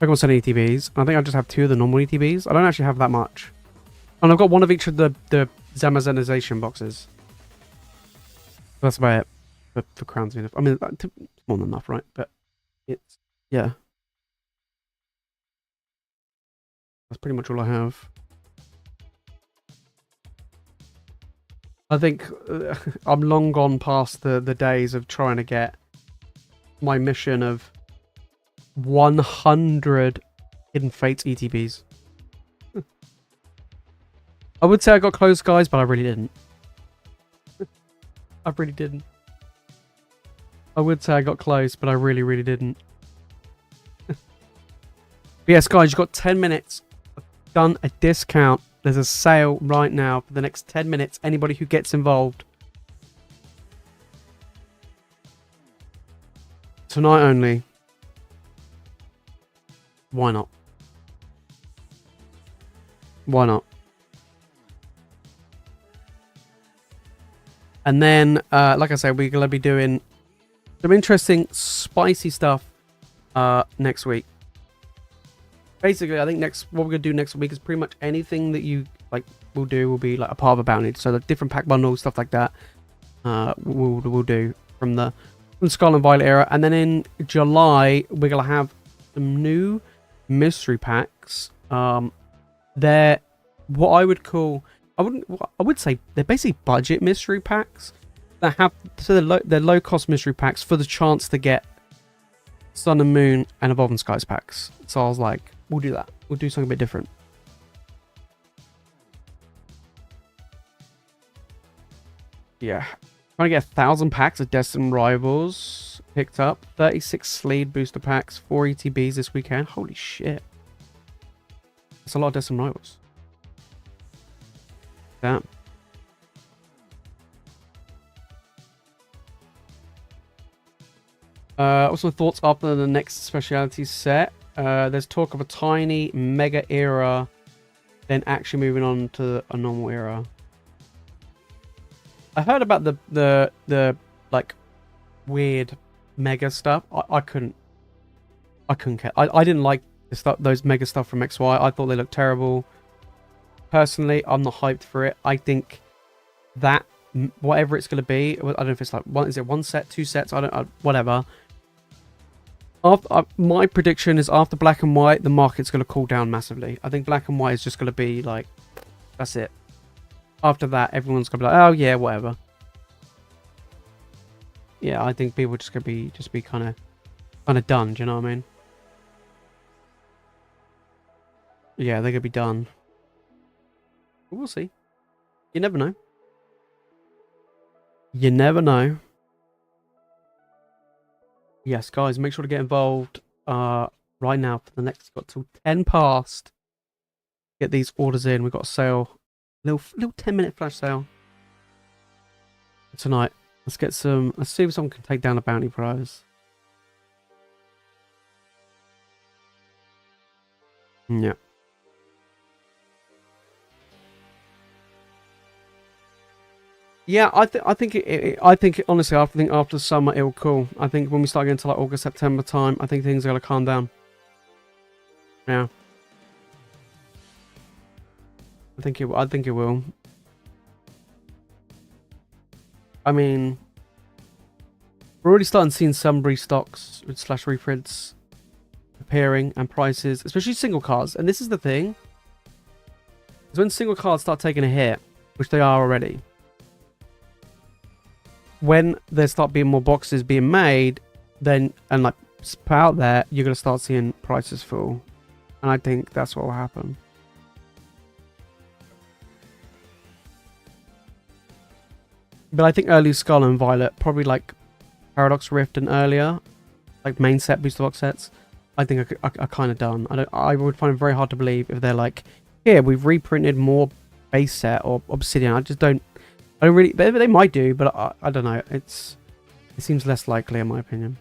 [SPEAKER 1] Pokemon Center ETBs. I think I just have 2 of the normal ETBs. I don't actually have that much. And I've got 1 of each of the Zamazenization boxes. That's about it for Crown Zenith. I mean, it's more than enough, right? But it's... Yeah. That's pretty much all I have. I think I'm long gone past the days of trying to get my mission of 100 Hidden Fates ETBs. I would say I got close, guys, but I really didn't. I really didn't. I would say I got close, but I really, really didn't. But yes, guys, you've got 10 minutes. I've done a discount. There's a sale right now for the next 10 minutes. Anybody who gets involved. Tonight only. Why not? Why not? And then, like I said, we're going to be doing some interesting, spicy stuff next week. Basically, I think what we're going to do next week is pretty much anything that you will do will be like a part of a bounty. So the different pack bundles, stuff like that, we'll do from the Scarlet and Violet era. And then in July, we're going to have some new mystery packs. They're what I would call... I would say they're basically budget mystery packs that have... So they're low-cost mystery packs for the chance to get Sun and Moon and Evolving Skies packs. So I was like, we'll do that. We'll do something a bit different. Yeah. Trying to get 1,000 packs of Destined Rivals picked up. 36 Sleed booster packs. 4 ETBs this weekend. Holy shit. That's a lot of Destined Rivals. Damn. What's my thoughts after the next speciality set? There's talk of a tiny mega era, then actually moving on to a normal era. I heard about the like weird mega stuff. I couldn't care. I didn't like the stuff, those mega stuff from XY. I thought they looked terrible. Personally, I'm not hyped for it. I think that whatever it's going to be, I don't know if it's like is it 1 set, 2 sets? Whatever. My prediction is after Black and White, the market's going to cool down massively. I think Black and White is just going to be like, that's it. After that, everyone's going to be like, oh yeah, whatever. Yeah, I think people are just going to be kind of done. Do you know what I mean? Yeah, they're going to be done. We'll see. You never know. You never know. Yes, guys, make sure to get involved right now for the next... Got till 10 past. get these orders in. We've got a sale, little 10-minute flash sale tonight. Let's get some. Let's see if someone can take down a bounty prize. Yeah. Yeah, I think honestly, I think after the summer it'll cool. I think when we start getting to like August, September time, I think things are gonna calm down. Yeah. I think it will. I mean, we're already starting seeing some restocks / reprints appearing and prices, especially single cards. And this is the thing: is when single cards start taking a hit, which they are already. When there start being more boxes being made, then and like put out there, you're gonna start seeing prices fall, and I think that's what will happen. But I think early Scarlet and Violet, probably like Paradox Rift and earlier, like main set booster box sets, I think are kind of done. I would find it very hard to believe if they're like, here we've reprinted more base set or Obsidian. I don't really. They might do, but I don't know. It seems less likely in my opinion.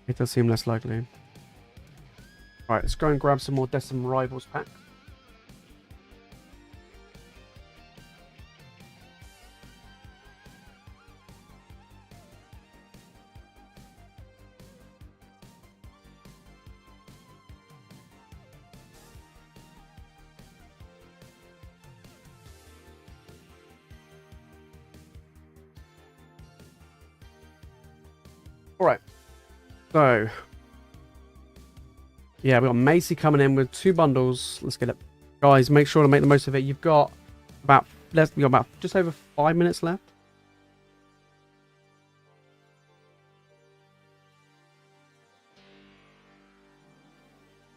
[SPEAKER 1] It does seem less likely. All right, let's go and grab some more Decim Rivals pack. All right, so yeah, we got Macy coming in with 2 bundles. Let's get it, guys. Make sure to make the most of it. You've got about just over 5 minutes left.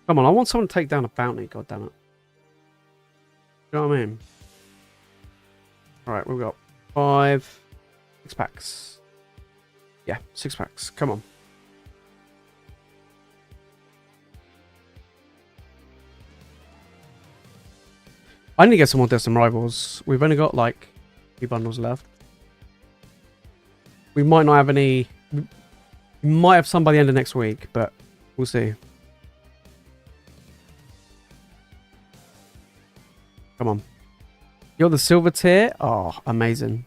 [SPEAKER 1] Come on, I want someone to take down a bounty. God damn it! You know what I mean? All right, we've got 6 packs. Yeah, 6 packs. Come on. I need to get some more Decim Rivals. We've only got like 3 bundles left. We might not have any. We might have some by the end of next week, but we'll see. Come on. You're the silver tier? Oh, amazing.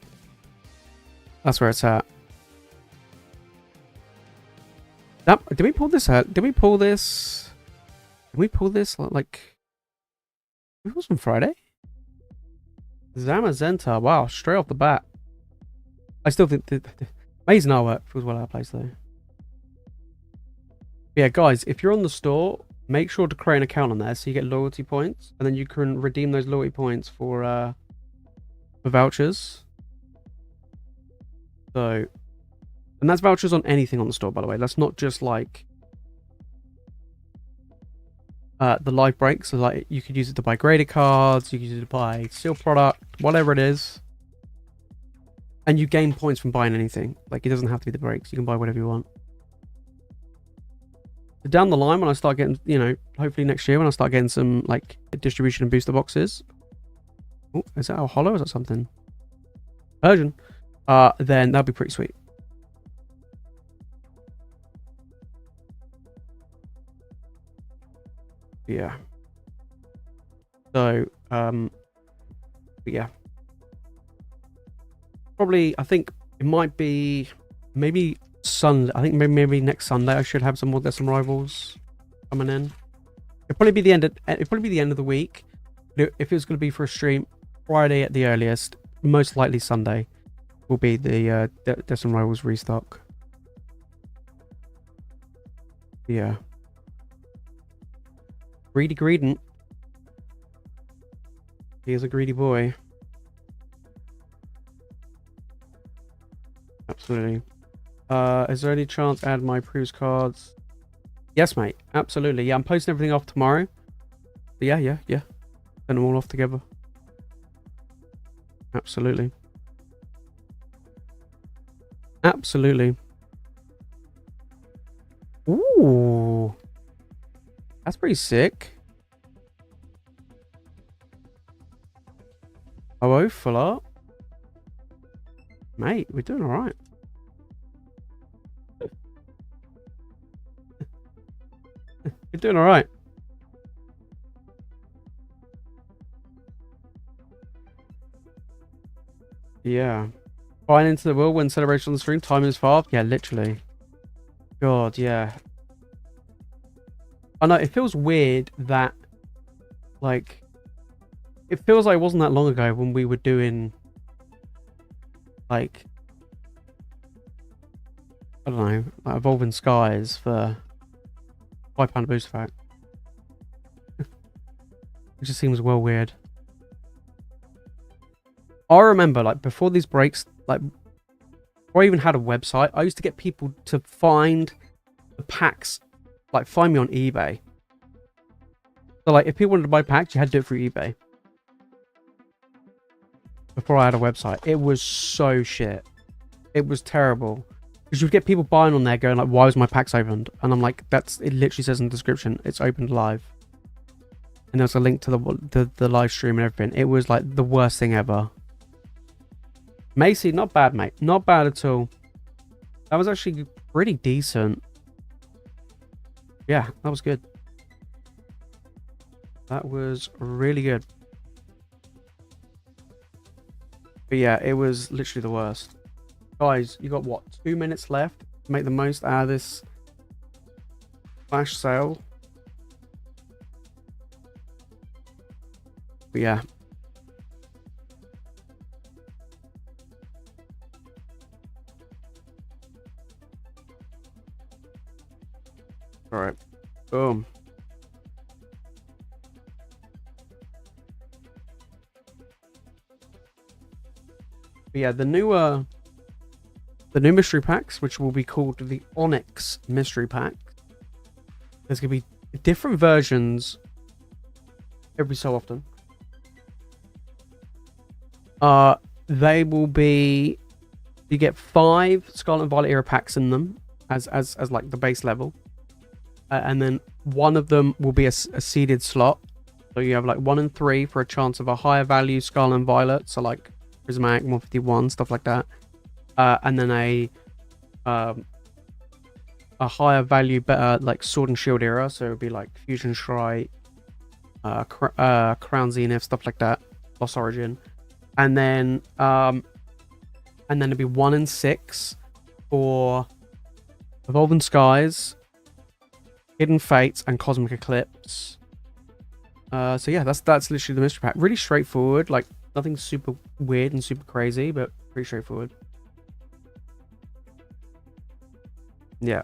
[SPEAKER 1] That's where it's at. Did we pull this out? Did we pull this? Did we pull this like? It was on Friday. Zamazenta. Wow, straight off the bat. I still think the amazing artwork was well out of place though. Yeah, guys, if you're on the store, make sure to create an account on there so you get loyalty points, and then you can redeem those loyalty points for vouchers. So. And that's vouchers on anything on the store, by the way. That's not just like the live breaks. So like you could use it to buy graded cards, you could use it to buy sealed product, whatever it is. And you gain points from buying anything. Like it doesn't have to be the breaks. You can buy whatever you want. So down the line, when I start getting, you know, hopefully next year when I start getting some like distribution and booster boxes. Oh, is that a hollow or is that something? Persian. Then that'd be pretty sweet. Yeah. So, but yeah. Probably, I think it might be maybe Sunday. I think maybe next Sunday I should have some more Decim Rivals coming in. It'll probably be the end of the week. If it was going to be for a stream, Friday at the earliest, most likely Sunday will be the Decim Rivals restock. Yeah. Greedy Greedent. He is a greedy boy. Absolutely. Is there any chance to add my previous cards? Yes, mate. Absolutely. Yeah, I'm posting everything off tomorrow. But yeah. Send them all off together. Absolutely. Absolutely. Ooh. That's pretty sick. both full art. Mate, we're doing alright. We're doing alright. Yeah. Flying into the whirlwind celebration on the stream. Time is fast. Yeah, literally. God, yeah. I know, it feels weird that, like, it feels like it wasn't that long ago when we were doing, like, I don't know, like Evolving Skies for £5 booster pack. It just seems well weird. I remember, like, before these breaks, like, before I even had a website, I used to get people to find the packs, like, find me on eBay. So, like, if people wanted to buy packs, you had to do it through eBay. Before I had a website. It was so shit. It was terrible. Because you'd get people buying on there going, like, why was my packs opened? And I'm like, it literally says in the description, it's opened live. And there's a link to the live stream and everything. It was, like, the worst thing ever. Macy, not bad, mate. Not bad at all. That was actually pretty decent. Yeah, that was good. That was really good. But yeah, it was literally the worst. Guys, you got what? 2 minutes left to make the most out of this flash sale. But yeah. All right. Boom. But yeah, the new mystery packs, which will be called the Onyx mystery pack. There's gonna be different versions every so often. They will be, you get 5 Scarlet and Violet era packs in them as like the base level. And then one of them will be a seeded slot. So you have like 1 and 3 for a chance of a higher value Scarlet and Violet. So like Prismatic 151, stuff like that. And then a higher value, better like Sword and Shield era. So it would be like Fusion Strike, Crown Zenith, stuff like that. Lost Origin. And then it'd be 1 and 6 for Evolving Skies, Hidden Fates, and Cosmic Eclipse. So yeah, that's literally the mystery pack. Really straightforward, like nothing super weird and super crazy, but pretty straightforward. Yeah.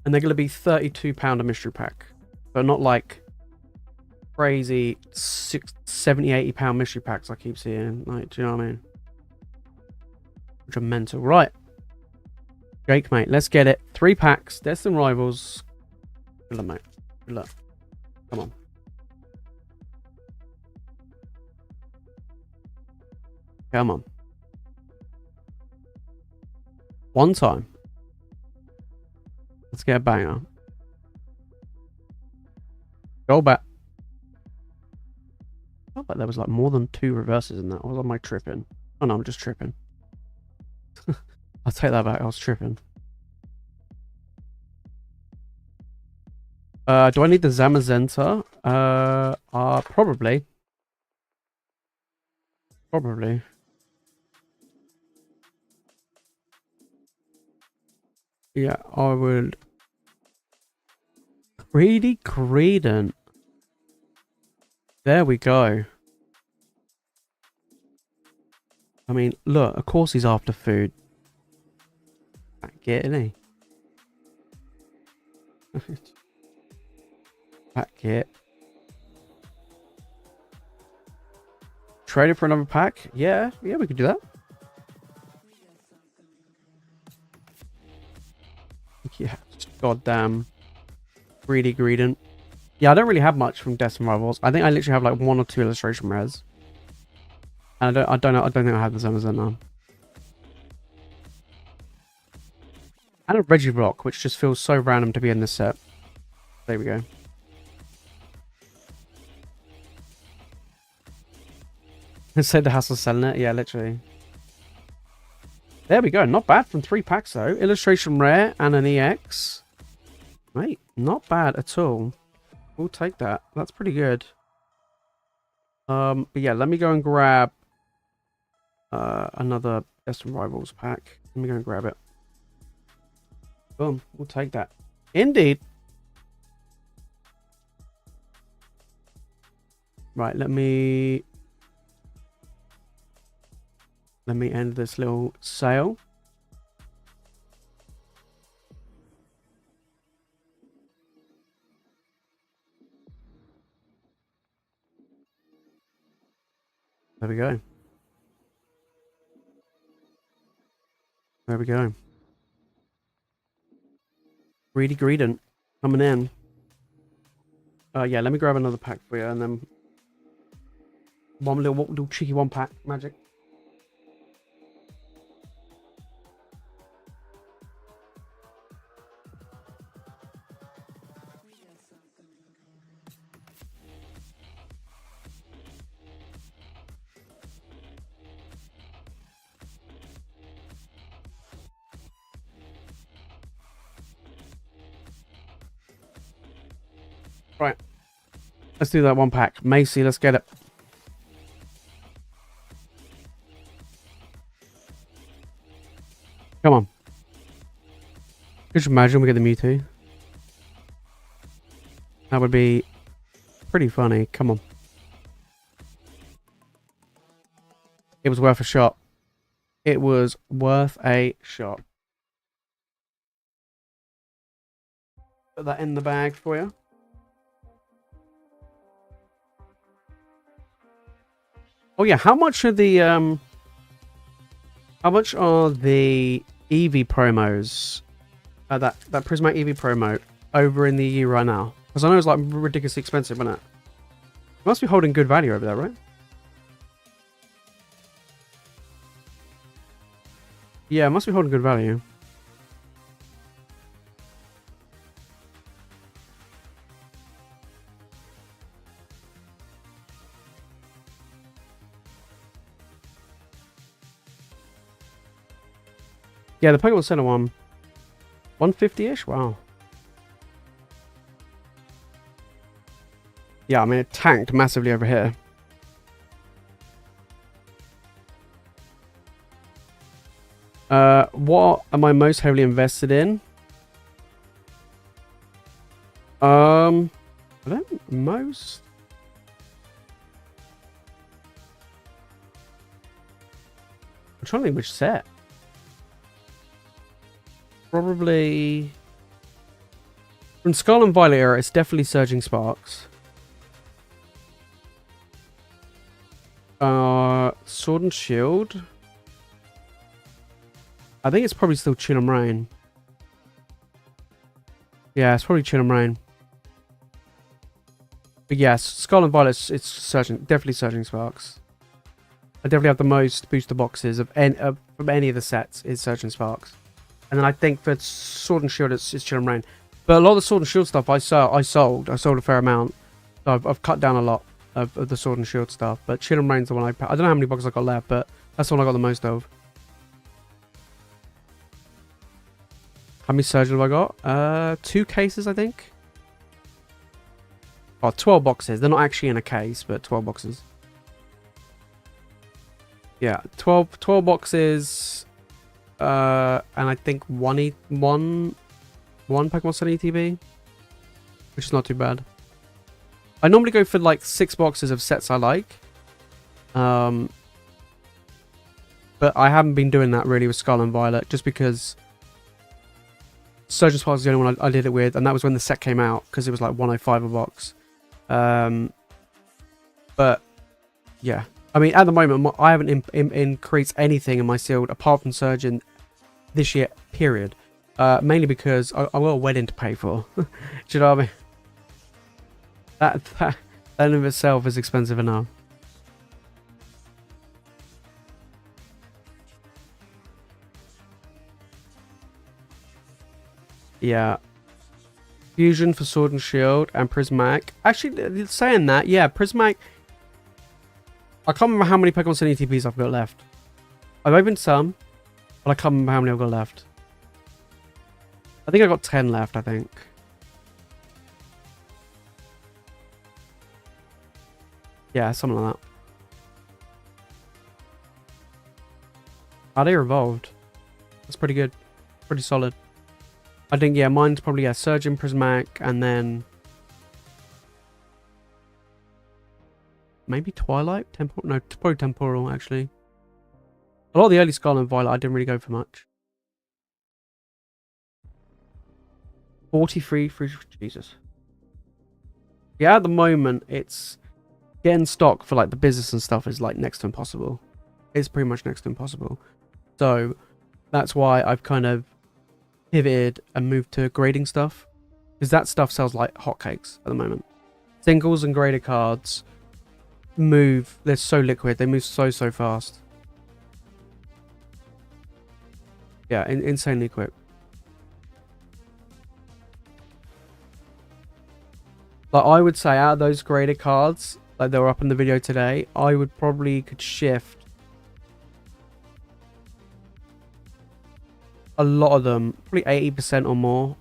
[SPEAKER 1] And they're going to be £32 a mystery pack. But not like crazy £70, £80 mystery packs I keep seeing. Like, do you know what I mean? Which are mental. Right. Jake, mate, let's get it. 3 packs. Destin Rivals. Good luck, mate. Good luck. Come on. Come on. One time. Let's get a banger. Go back. I felt like there was like more than 2 reverses in that. Or am I tripping? Oh no, I'm just tripping. I'll take that back. I was tripping. Do I need the Zamazenta? Probably. Probably. Yeah, I would. Greedy Credent. There we go. I mean, look, of course he's after food. Back it, isn't he? Back it. Trade it for another pack? Yeah, we could do that. Yeah, goddamn. Greedy Greedent. Yeah, I don't really have much from Destin Rivals. I think I literally have like 1 or 2 illustration rares. And I don't think I have the Amazon now. And a Regirock, which just feels so random to be in this set. There we go. Said the hassle selling it. Yeah, literally. There we go. Not bad from 3 packs, though. Illustration rare and an EX. Mate, not bad at all. We'll take that. That's pretty good. But yeah, let me go and grab another Best from Rivals pack. Let me go and grab it. Boom. We'll take that. Indeed. Right, let me end this little sale. There we go. There we go. Greedy Greedent coming in. Yeah, let me grab another pack for you, and then one little cheeky one pack magic. Right. Let's do that one pack. Macy, let's get it. Come on. Could you imagine we get the Mewtwo? That would be pretty funny. Come on. It was worth a shot. It was worth a shot. Put that in the bag for you. Oh yeah, how much are the Eevee promos? That Prismatic Eevee promo over in the EU right now? Because I know it's like ridiculously expensive, isn't it? It must be holding good value over there, right? Yeah, it must be holding good value. Yeah, the Pokemon Center one. 150-ish? Wow. Yeah, I mean, it tanked massively over here. What am I most heavily invested in? I don't most. I'm trying to think which set. Probably from Scarlet and Violet era, it's definitely Surging Sparks. Sword and Shield. I think it's probably still Chill and Rain. Yeah, it's probably Chill and Rain. But yes, Scarlet and Violet, it's definitely Surging Sparks. I definitely have the most booster boxes of from any of the sets is Surging Sparks. And then I think for Sword and Shield, it's Chill and Rain. But a lot of the Sword and Shield stuff I sold a fair amount. So I've cut down a lot of the Sword and Shield stuff. But Chill and Rain's the one I don't know how many boxes I got left, but that's the one I got the most of. How many Surgeons have I got? 2 cases, I think. Oh, 12 boxes. They're not actually in a case, but 12 boxes. Yeah, 12 boxes. And I think one Pokemon Sun ETB, which is not too bad. I normally go for like 6 boxes of sets I like. But I haven't been doing that really with Scarlet and Violet, just because Surgeon Sparks is the only one I did it with, and that was when the set came out, because it was like 105 a box. But yeah, I mean, at the moment I haven't increased anything in my sealed apart from Surgeon this year, period. Mainly because I got a wedding to pay for. Do you know what I mean? That in of itself is expensive enough. Yeah. Fusion for Sword and Shield and Prismatic. Actually, saying that, yeah, Prismatic. I can't remember how many Pokemon Sun ETPs I've got left. I've opened some, but I can't remember how many I've got left. I think I've got 10 left, I think. Yeah, something like that. Oh, they evolved. That's pretty good. Pretty solid. I think, yeah, mine's probably, yeah, Surgeon, Prismatic, and then... maybe Twilight? Temporal? No, probably Temporal, actually. A lot of the early Scarlet and Violet, I didn't really go for much. 43 for... Jesus. Yeah, at the moment, it's... getting stock for, like, the business and stuff is, like, next to impossible. It's pretty much next to impossible. So, that's why I've kind of pivoted and moved to grading stuff. Because that stuff sells like hotcakes at the moment. Singles and graded cards move. They're so liquid. They move so fast. Yeah, insanely quick. Like, I would say out of those graded cards, like they were up in the video today, I would probably could shift a lot of them, probably 80% or more,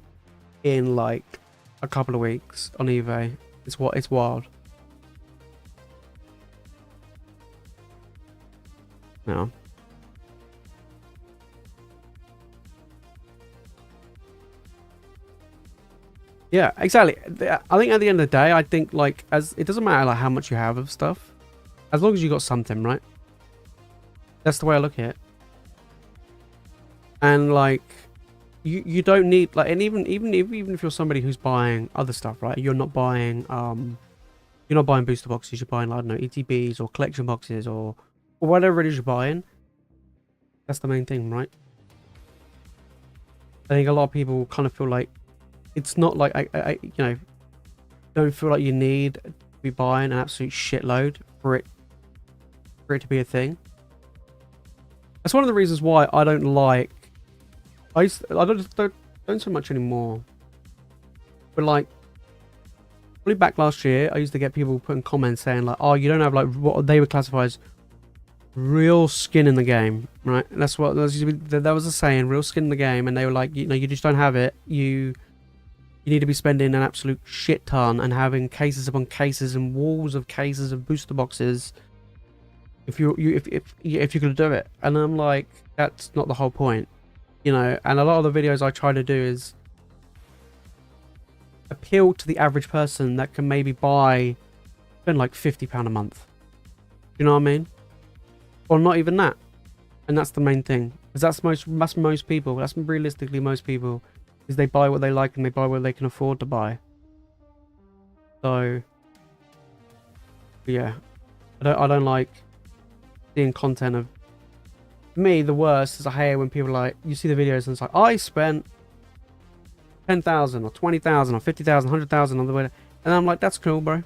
[SPEAKER 1] in like a couple of weeks on eBay. It's wild. No. Yeah, exactly. I think at the end of the day, I think like it doesn't matter like how much you have of stuff, as long as you got something, right? That's the way I look at it. And like, you don't need like, and even if you're somebody who's buying other stuff, right? You're not buying booster boxes. You're buying, like, I don't know, ETBs or collection boxes or whatever it is you're buying. That's the main thing, right? I think a lot of people kind of feel like it's not like I you know, don't feel like you need to be buying an absolute shitload for it to be a thing. That's one of the reasons why I don't like. I don't so much anymore. But like, probably back last year, I used to get people putting comments saying like, "Oh, you don't have like what they would classify as real skin in the game," right? And that was a saying, real skin in the game, and they were like, you know, you just don't have it. You need to be spending an absolute shit ton and having cases upon cases and walls of cases of booster boxes if you're gonna do it. And I'm like, that's not the whole point. You know, and a lot of the videos I try to do is appeal to the average person that can maybe spend like £50 a month. You know what I mean? Or not even that. And that's the main thing. Because that's most people. That's realistically most people. Is they buy what they like and they buy what they can afford to buy. So, yeah. I don't like seeing content of... me, the worst is I hate when people like, you see the videos and it's like, I spent 10,000 or 20,000 or 50,000, 100,000 on the way, and I'm like, that's cool, bro.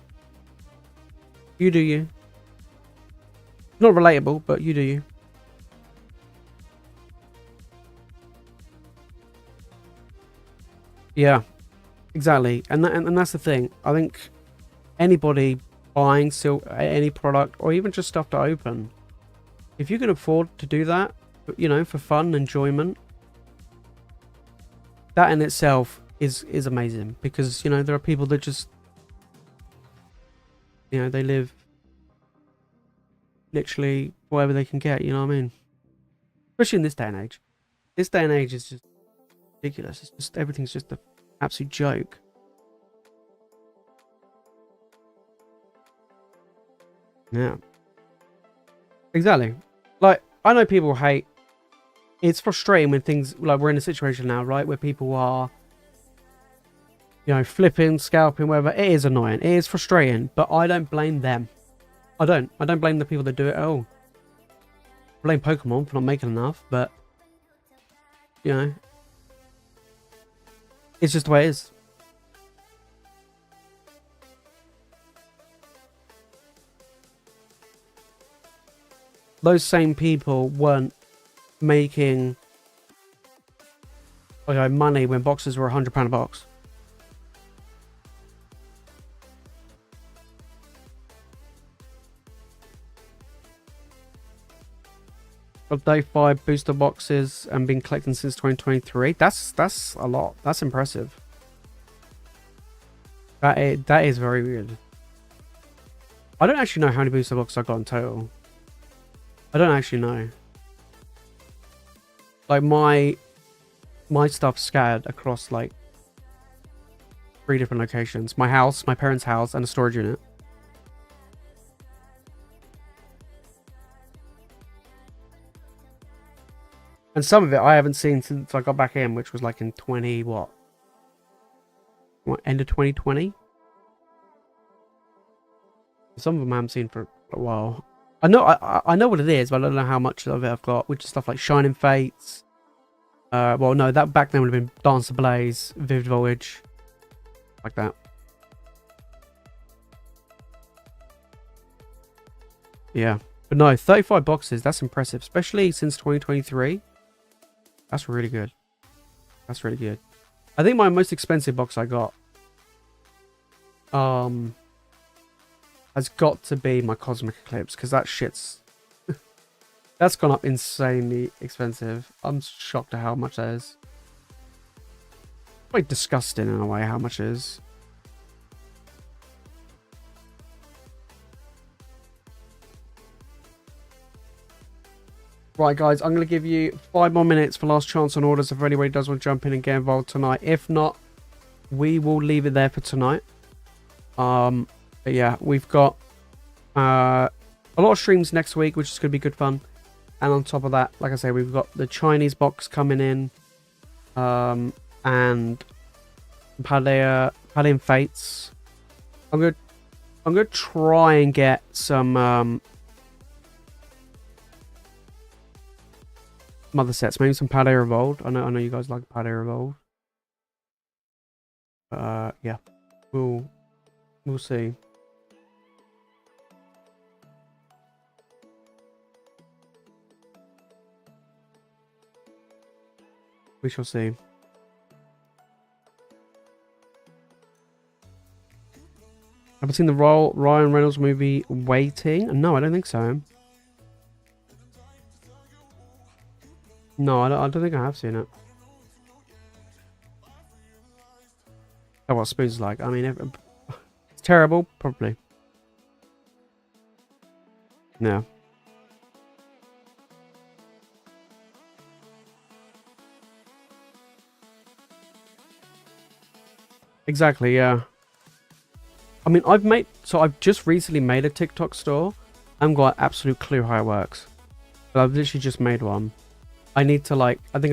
[SPEAKER 1] You do you. Not relatable, but you do you. Yeah, exactly, and that's the thing. I think anybody buying any product or even just stuff to open, if you can afford to do that, you know, for fun, enjoyment, that in itself is amazing. Because, you know, there are people that just, you know, they live literally whatever they can get, you know what I mean? Especially in this day and age. This day and age is just ridiculous. It's just, everything's just an absolute joke. Yeah. Exactly. Like, I know people hate... it's frustrating when things... like, we're in a situation now, right? Where people are... you know, flipping, scalping, whatever. It is annoying. It is frustrating. But I don't blame them. I don't blame the people that do it at all. I blame Pokemon for not making enough. But... you know... it's just the way it is. Those same people weren't making money when boxes were £100 a box. of day 5 booster boxes and been collecting since 2023. That's a lot. That's impressive. That is very weird. I don't actually know how many booster boxes I got in total. I don't actually know. Like my stuff scattered across like 3 different locations. My house, my parents' house, and a storage unit. And some of it I haven't seen since I got back in, which was like in 20 what? What, end of 2020? Some of them I haven't seen for a while. I know what it is, but I don't know how much of it I've got, which is stuff like Shining Fates. Well, no, that back then would have been Dance Ablaze, Vivid Voyage, like that. Yeah, but no, 35 boxes. That's impressive, especially since 2023. That's really good. That's really good. I think my most expensive box I got has got to be my Cosmic Eclipse, because that shit's that's gone up insanely expensive. I'm shocked at how much that is. Quite disgusting in a way how much it is. Right, guys, I'm going to give you 5 more minutes for last chance on orders if anybody does want to jump in and get involved tonight. If not, we will leave it there for tonight. But yeah, we've got a lot of streams next week, which is going to be good fun. And on top of that, like I say, we've got the Chinese box coming in, and Palladium Fates. I'm gonna try and get some other sets, maybe some Palladium Revolved. I know you guys like Palladium Revolved. Yeah, we'll see. We shall see. Have I seen the Ryan Reynolds movie Waiting? No, I don't think so. No, I don't think I have seen it. Oh, what Spoon's like? I mean, it's terrible, probably. No. Exactly, yeah. I mean, I've just recently made a TikTok store. I haven't got an absolute clue how it works. But I've literally just made one. I think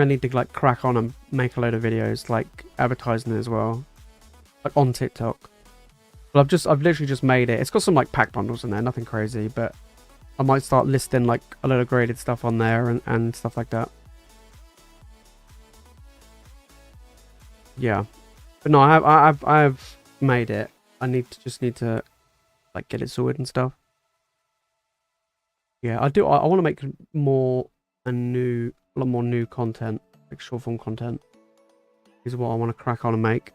[SPEAKER 1] I need to like crack on and make a load of videos, like advertising it as well. Like on TikTok. But I've literally just made it. It's got some like pack bundles in there, nothing crazy, but I might start listing like a load of graded stuff on there and stuff like that. Yeah. But no, I've made it. I just need to like get it sorted and stuff. Yeah, I do. I want to make a lot more new content, like short form content. Is what I want to crack on and make.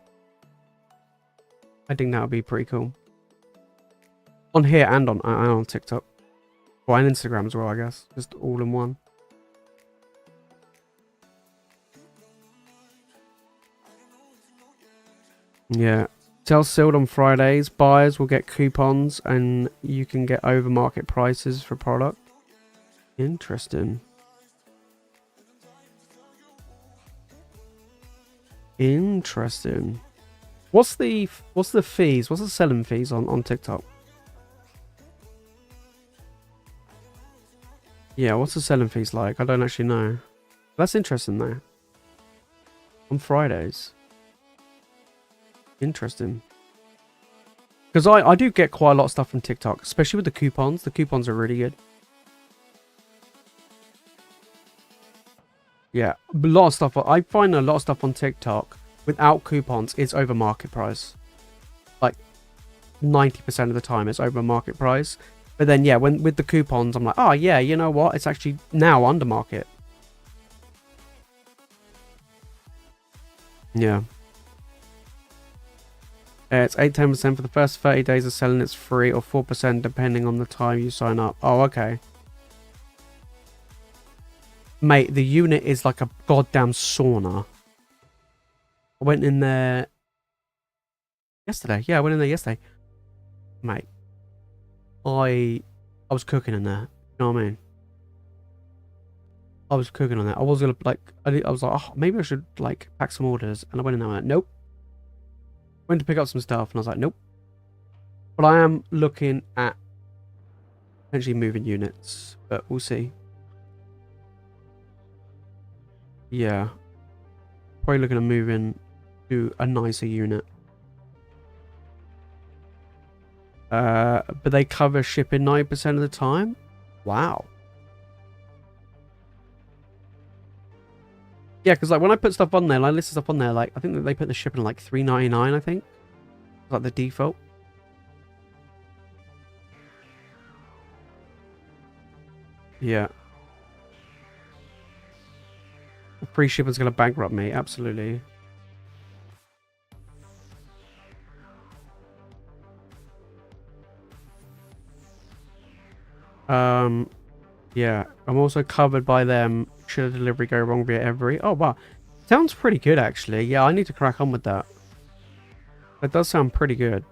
[SPEAKER 1] I think that would be pretty cool. On here and on TikTok, well, and Instagram as well, I guess, just all in one. Yeah. Sell sealed on Fridays. Buyers will get coupons and you can get over market prices for product. Interesting. Interesting. What's the fees? What's the selling fees on TikTok? Yeah, what's the selling fees like? I don't actually know. That's interesting though. On Fridays. Interesting. Because I do get quite a lot of stuff from TikTok, especially with the coupons. The coupons are really good. Yeah, a lot of stuff. I find a lot of stuff on TikTok without coupons is over market price. Like 90% of the time it's over market price. But then yeah, with the coupons, I'm like, oh yeah, you know what? It's actually now under market. Yeah. It's 8-10% for the first 30 days of selling. It's free, or 4% depending on the time you sign up. Oh, okay. Mate, the unit is like a goddamn sauna. I went in there yesterday. Yeah, I went in there yesterday. Mate, I was cooking in there. You know what I mean? I was cooking on that. I was gonna like, I was like, oh, maybe I should like pack some orders, and I went in there and I went, nope. Went to pick up some stuff, and I was like, nope. But I am looking at potentially moving units, but we'll see. Yeah, probably looking at moving to a nicer unit. But they cover shipping 9% of the time. Wow. Yeah, because like when I put stuff on there, like list stuff on there, like I think that they put the shipping like $3.99. I think, like the default. Yeah. Free shipping's gonna bankrupt me, absolutely. Yeah, I'm also covered by them. Should a delivery go wrong via every? Oh wow, sounds pretty good actually. Yeah, I need to crack on with that. That does sound pretty good.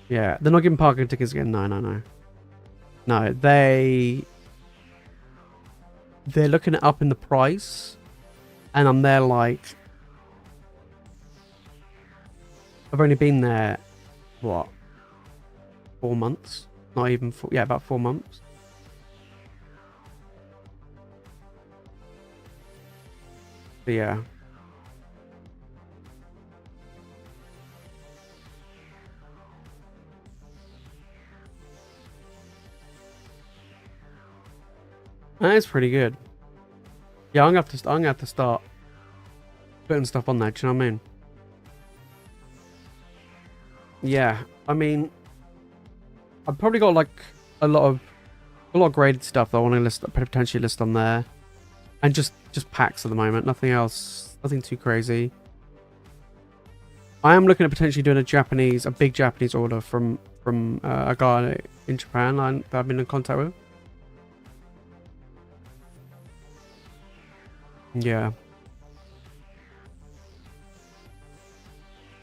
[SPEAKER 1] Yeah, they're not giving parking tickets again. No. No, they're looking at up in the price, and I'm there like, I've only been there, what, 4 months? Not even 4, yeah, about 4 months. But yeah. That is pretty good. Yeah, I'm gonna have to start putting stuff on there. Do you know what I mean? Yeah, I mean, I've probably got like a lot of graded stuff that I want to list, potentially list on there, and just packs at the moment. Nothing else, nothing too crazy. I am looking at potentially doing a big Japanese order from a guy in Japan that I've been in contact with. Yeah.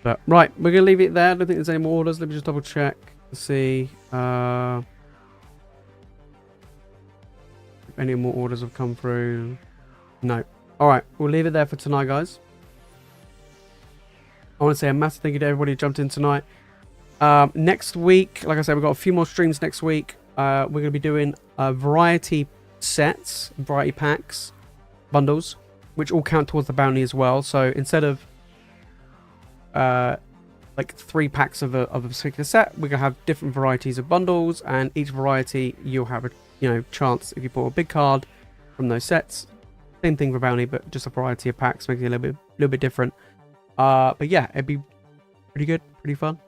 [SPEAKER 1] But right, we're gonna leave it there. I don't think there's any more orders. Let me just double check to see if any more orders have come through. No. Alright, we'll leave it there for tonight, guys. I want to say a massive thank you to everybody who jumped in tonight. Next week, like I said, we've got a few more streams next week. We're going to be doing variety sets, variety packs, bundles, which all count towards the bounty as well. So instead of like 3 packs of a particular set, we're going to have different varieties of bundles, and each variety you'll have a chance if you bought a big card from those sets. Same thing for bounty, but just a variety of packs, making it a little bit different. But yeah, it'd be pretty good, pretty fun.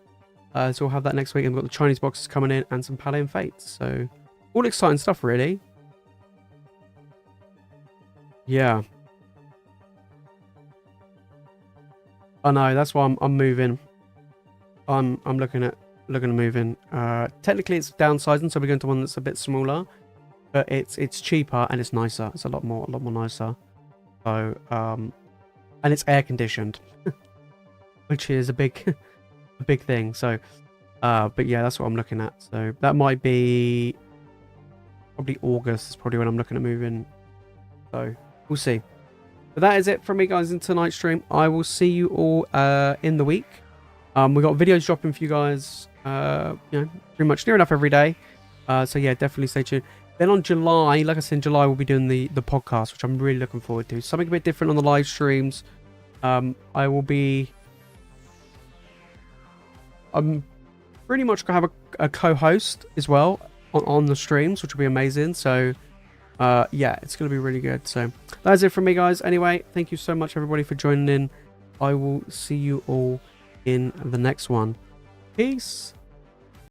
[SPEAKER 1] So we'll have that next week, and we've got the Chinese boxes coming in and some Paladin Fates. So all exciting stuff, really. Yeah. I know, that's why I'm moving. I'm looking at moving. Technically it's downsizing, so we're going to one that's a bit smaller, but it's cheaper and it's nicer. It's a lot more nicer. So and it's air conditioned, which is a big thing. So but yeah, that's what I'm looking at. So that might be probably August is probably when I'm looking at moving. So we'll see. But that is it from me, guys, in tonight's stream. I will see you all in the week. We got videos dropping for you guys, pretty much near enough every day. So yeah, definitely stay tuned. Then on July, like I said, in July we'll be doing the podcast, which I'm really looking forward to. Something a bit different on the live streams. I'm pretty much gonna have a co-host as well on the streams, which will be amazing. So yeah, it's gonna be really good. So that's it from me, guys. Anyway, thank you so much, everybody, for joining in. I will see you all in the next one. Peace.